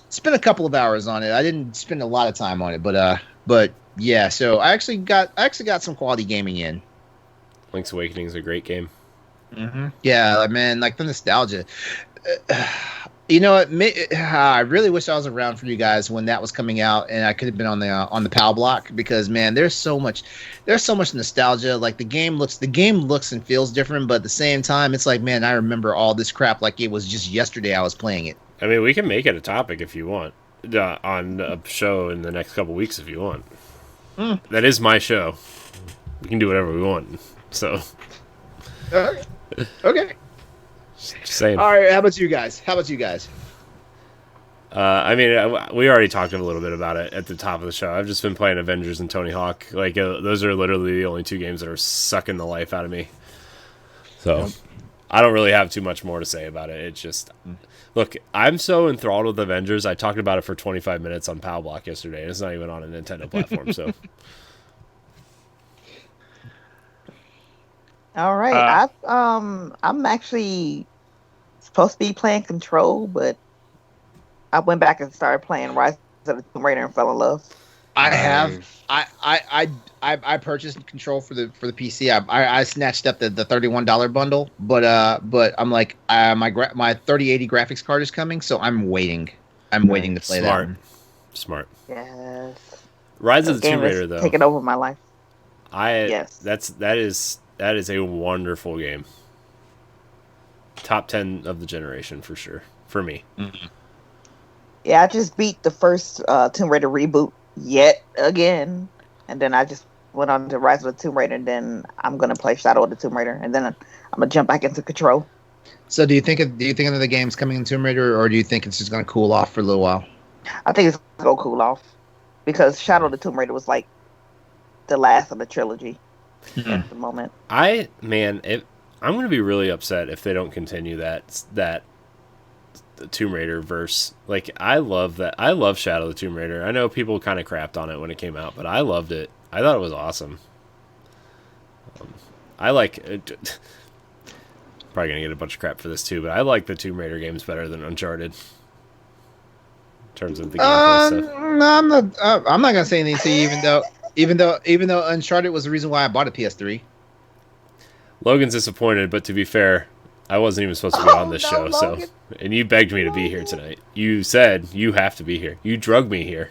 spent a couple of hours on it. I didn't spend a lot of time on it, but yeah. So I actually got some quality gaming in. Link's Awakening is a great game. Mm-hmm. Yeah, man, like the nostalgia. You know what? I really wish I was around for you guys when that was coming out, and I could have been on the PAL block because man, there's so much nostalgia. Like the game looks and feels different, but at the same time, it's like, man, I remember all this crap like it was just yesterday I was playing it. I mean, we can make it a topic if you want on a show in the next couple weeks if you want. That is my show. We can do whatever we want. So. Okay. Just saying. All right. How about you guys? I mean, we already talked a little bit about it at the top of the show. I've just been playing Avengers and Tony Hawk. Like those are literally the only two games that are sucking the life out of me. So I don't really have too much more to say about it. It's just, look, I'm so enthralled with Avengers. I talked about it for 25 minutes on PAL Block yesterday, and it's not even on a Nintendo platform. So. All right, I'm actually supposed to be playing Control, but I went back and started playing Rise of the Tomb Raider and fell in love. I have. I purchased Control for the PC. I snatched up the $31 bundle, but I'm like my 3080 graphics card is coming, so I'm waiting. I'm waiting to play that one. Smart. Yes. Rise of the Tomb Raider, though. Taking over my life. Yes. That is a wonderful game. Top 10 of the generation for sure for me. Mm-hmm. Yeah, I just beat the first Tomb Raider reboot yet again, and then I just went on to Rise of the Tomb Raider, and then I'm gonna play Shadow of the Tomb Raider, and then I'm gonna jump back into Control. So, do you think another game's coming in Tomb Raider, or do you think it's just gonna cool off for a little while? I think it's gonna go cool off because Shadow of the Tomb Raider was like the last of the trilogy at the moment. I'm gonna be really upset if they don't continue that the Tomb Raider verse. Like, I love that. I love Shadow of the Tomb Raider. I know people kind of crapped on it when it came out, but I loved it. I thought it was awesome. I like it. Probably gonna get a bunch of crap for this too, but I like the Tomb Raider games better than Uncharted in terms of the gameplay stuff. No, I'm not gonna say anything to you, even though Uncharted was the reason why I bought a PS3. Logan's disappointed, but to be fair, I wasn't even supposed to be on this show, Logan. And you begged me to be here tonight. You said you have to be here. You drug me here.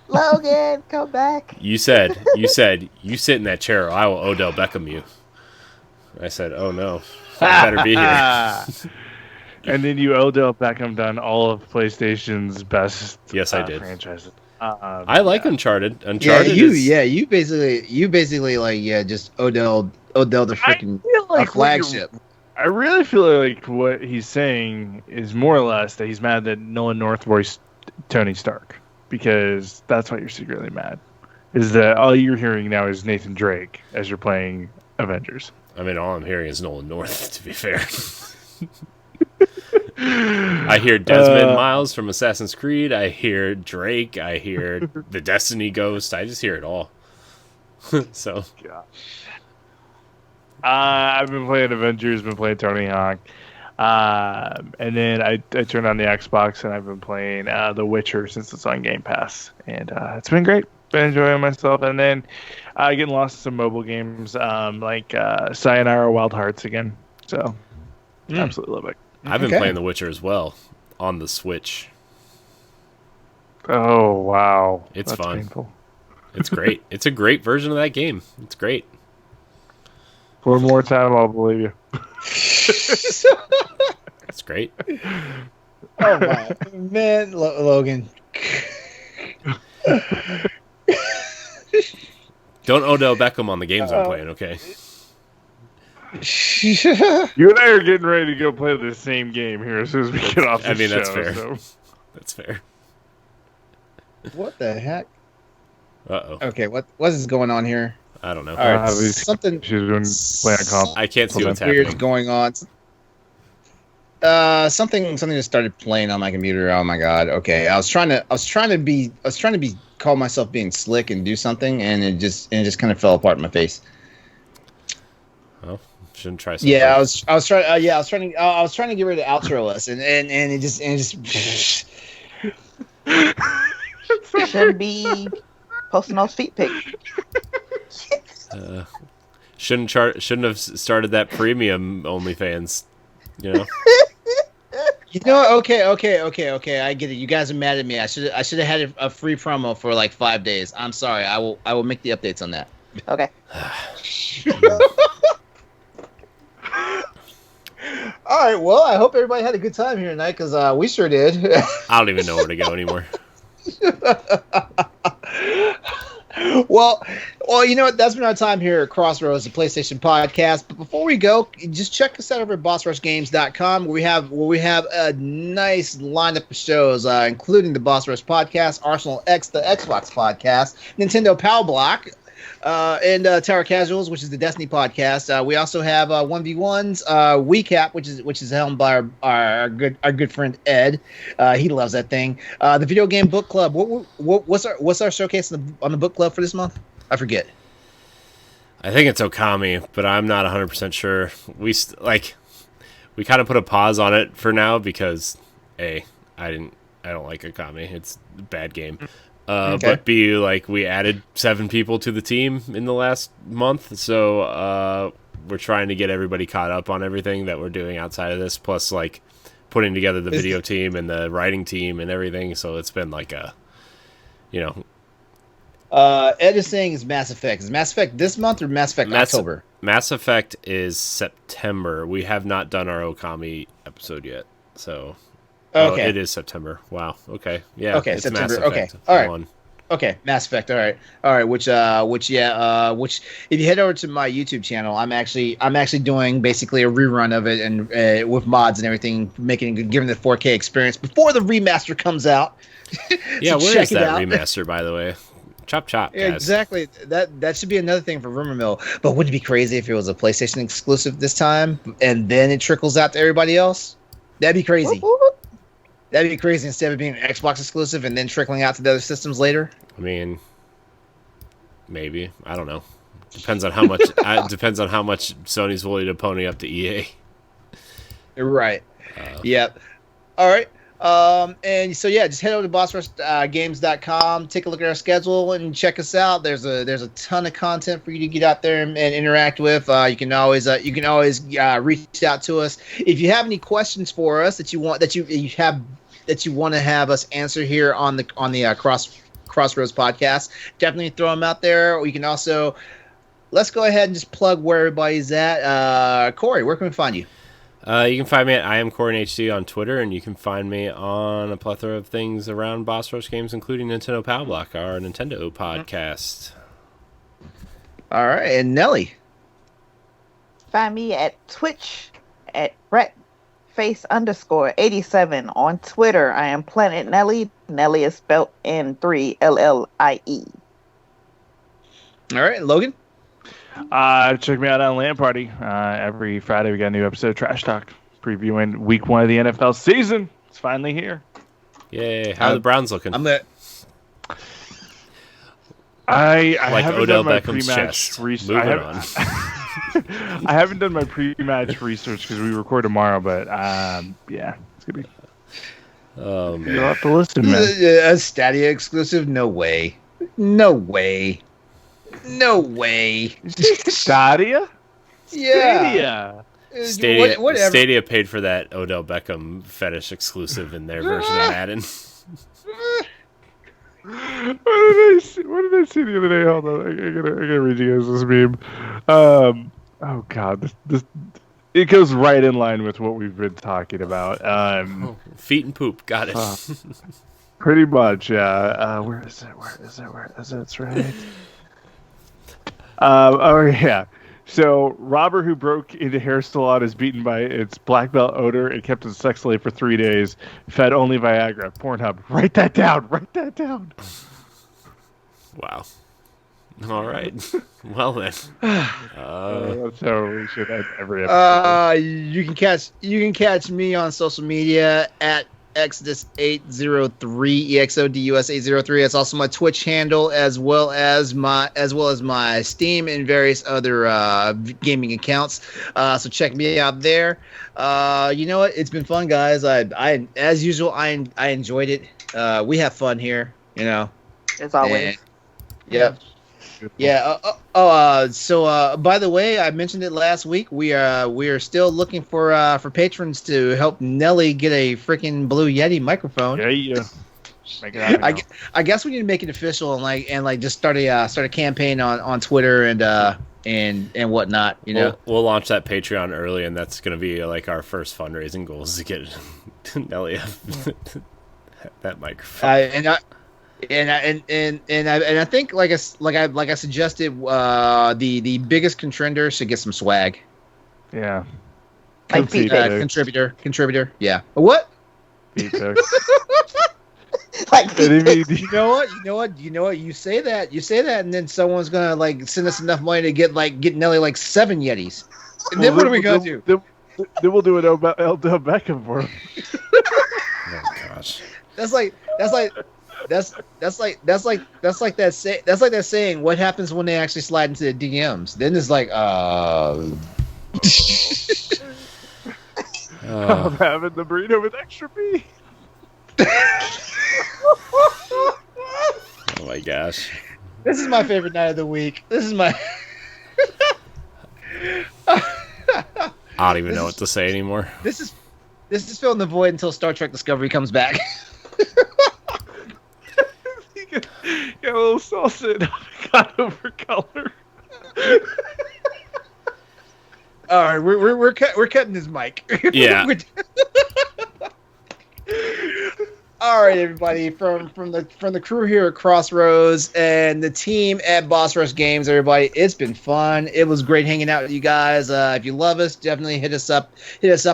Logan, come back. You said you sit in that chair or I will Odell Beckham you. I said, oh no, I better be here. And then you Odell Beckham done all of PlayStation's best yes, I did. franchises. I like Uncharted. You basically like just Odell the freaking like flagship. I really feel like what he's saying is more or less that he's mad that Nolan North voiced Tony Stark, because that's what you're secretly mad. Is that all you're hearing now is Nathan Drake as you're playing Avengers? I mean, all I'm hearing is Nolan North, to be fair. I hear Desmond Miles from Assassin's Creed. I hear Drake. I hear the Destiny Ghost. I just hear it all. So, I've been playing Avengers. Been playing Tony Hawk, and then I turned on the Xbox and I've been playing The Witcher since it's on Game Pass, and it's been great. Been enjoying myself, and then getting lost in some mobile games like Sayonara Wild Hearts again. So, absolutely love it. I've been playing The Witcher as well on the Switch. Oh, wow. It's That's fun. Painful. It's great. It's a great version of that game. It's great. For more time, I'll believe you. That's great. Oh, my man, Logan. Don't Odell Beckham on the games I'm playing, okay? You and I are getting ready to go play the same game here as soon as we get off the show. That's fair. So. That's fair. What the heck? Uh-oh. Okay, what is going on here? I don't know. All right, something. She's been playing comp. I can't see what's weird happening. Going on. Something just started playing on my computer. Oh my god. Okay, I was trying to call myself being slick and do something, and it just kind of fell apart in my face. Oh, shouldn't try something. Yeah, I was trying to get rid of outro-less, and it just Shouldn't be posting those feet pics. Shouldn't have started that premium OnlyFans. You know. You know, okay. I get it. You guys are mad at me. I should have had a free promo for like 5 days. I'm sorry. I will make the updates on that. Okay. All right. Well, I hope everybody had a good time here tonight, because we sure did. I don't even know where to go anymore. Well, you know what? That's been our time here at Crossroads, the PlayStation podcast. But before we go, just check us out over at BossRushGames.com, where we have a nice lineup of shows, including the Boss Rush podcast, Arsenal X, the Xbox podcast, Nintendo Power Block, and Tower Casuals, which is the Destiny podcast. We also have 1v1s, WeCap, which is helmed by our good friend Ed. He loves that thing. The Video Game Book Club. What's our showcase on the book club for this month? I forget. I think it's Okami, but I'm not 100% sure. We kind of put a pause on it for now because I don't like Okami. It's a bad game. But B, like, we added 7 people to the team in the last month, so we're trying to get everybody caught up on everything that we're doing outside of this, plus, like, putting together the video team and the writing team and everything, so it's been like a, Ed is saying it's Mass Effect. Is Mass Effect this month or Mass Effect October? Mass Effect is September. We have not done our Okami episode yet, so... Okay. Oh, it is September. Wow. Okay. Yeah. Okay, it's September. Mass Effect. Okay. All right. 1. Okay, Mass Effect. All right. Which if you head over to my YouTube channel, I'm actually doing basically a rerun of it and with mods and everything, giving the 4K experience before the remaster comes out. Yeah, where is that remaster, by the way? Chop, guys. Yeah, exactly. That should be another thing for Rumor Mill. But wouldn't it be crazy if it was a PlayStation exclusive this time and then it trickles out to everybody else? That'd be crazy. That'd be crazy instead of being an Xbox exclusive and then trickling out to the other systems later. I mean, maybe. I don't know. Depends on how much. Depends on how much Sony's willing to pony up to EA. Right. Yep. All right. And so yeah, just head over to bossrushgames.com, take a look at our schedule, and check us out. There's a ton of content for you to get out there and interact with. You can always reach out to us if you have any questions for us that you want to have us answer here on the Crossroads podcast. Definitely throw them out there. Or you can also let's go ahead and just plug where everybody's at. Corey, where can we find you? You can find me at IamCoreyHD on Twitter, and you can find me on a plethora of things around Boss Rush Games, including Nintendo Power Block, our Nintendo podcast. All right, and Nellie. Find me at Twitch at BrettFace_87. On Twitter, I am Planet Nellie. Nellie is spelled N3LLIE. All right, Logan. Check me out on Land Party. Every Friday we got a new episode of Trash Talk, previewing week 1 of the NFL season. It's finally here. Yay! How are the Browns looking? I like haven't Odell done my Beckham's chest. research. I haven't done my pre-match research because we record tomorrow. But yeah, it's gonna be. Oh man, you'll have to listen, man. A Stadia exclusive? No way. Stadia? Yeah. Stadia. Whatever. Stadia paid for that Odell Beckham fetish exclusive in their version of Madden. What did I see the other day? Hold on, I gotta read you guys this meme. Oh god, this it goes right in line with what we've been talking about. Feet and poop, got it. Pretty much, yeah. Where is it? That's right. Oh yeah. So, robber who broke into hair salon is beaten by its black belt odor and kept as a sex slave for 3 days. Fed only Viagra. Pornhub. Write that down. Wow. All right. Well then. That's how we should end every episode. You can catch me on social media at Exodus803 EXODUS803. That's also my Twitch handle, as well as my Steam and various other gaming accounts. So check me out there. You know what? It's been fun, guys. I as usual, I enjoyed it. We have fun here, you know. As always. Yeah. Yeah. So by the way, I mentioned it last week. We are still looking for patrons to help Nellie get a freaking Blue Yeti microphone. Yeah. Make it happen. I guess we need to make it official and just start a campaign on Twitter and whatnot. You know, we'll launch that Patreon early, and that's going to be like our first fundraising goal is to get Nellie that microphone. And I think like I suggested, the biggest contender should get some swag. Yeah. Like contributor. Yeah. What? Like you know what? You say that, and then someone's gonna send us enough money to get Nelly 7 Yetis. And then what are we gonna do? Then we'll do an Odell Beckham for him. Oh gosh. That's like that saying. What happens when they actually slide into the DMs? Then it's like, I'm having the burrito with extra beef. Oh my gosh. This is my favorite night of the week. This is my. I don't even know what to say anymore. This is filling the void until Star Trek Discovery comes back. Got a little salsa got over color. All right, we're cutting his mic. Yeah. All right, everybody, from the crew here at Crossroads and the team at Boss Rush Games, everybody, it's been fun. It was great hanging out with you guys. If you love us, definitely hit us up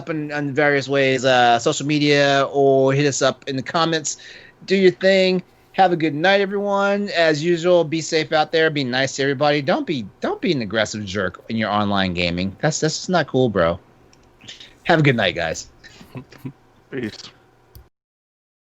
in various ways, social media, or hit us up in the comments. Do your thing. Have a good night, everyone. As usual, be safe out there. Be nice to everybody. Don't be an aggressive jerk in your online gaming. That's just not cool, bro. Have a good night, guys. Peace.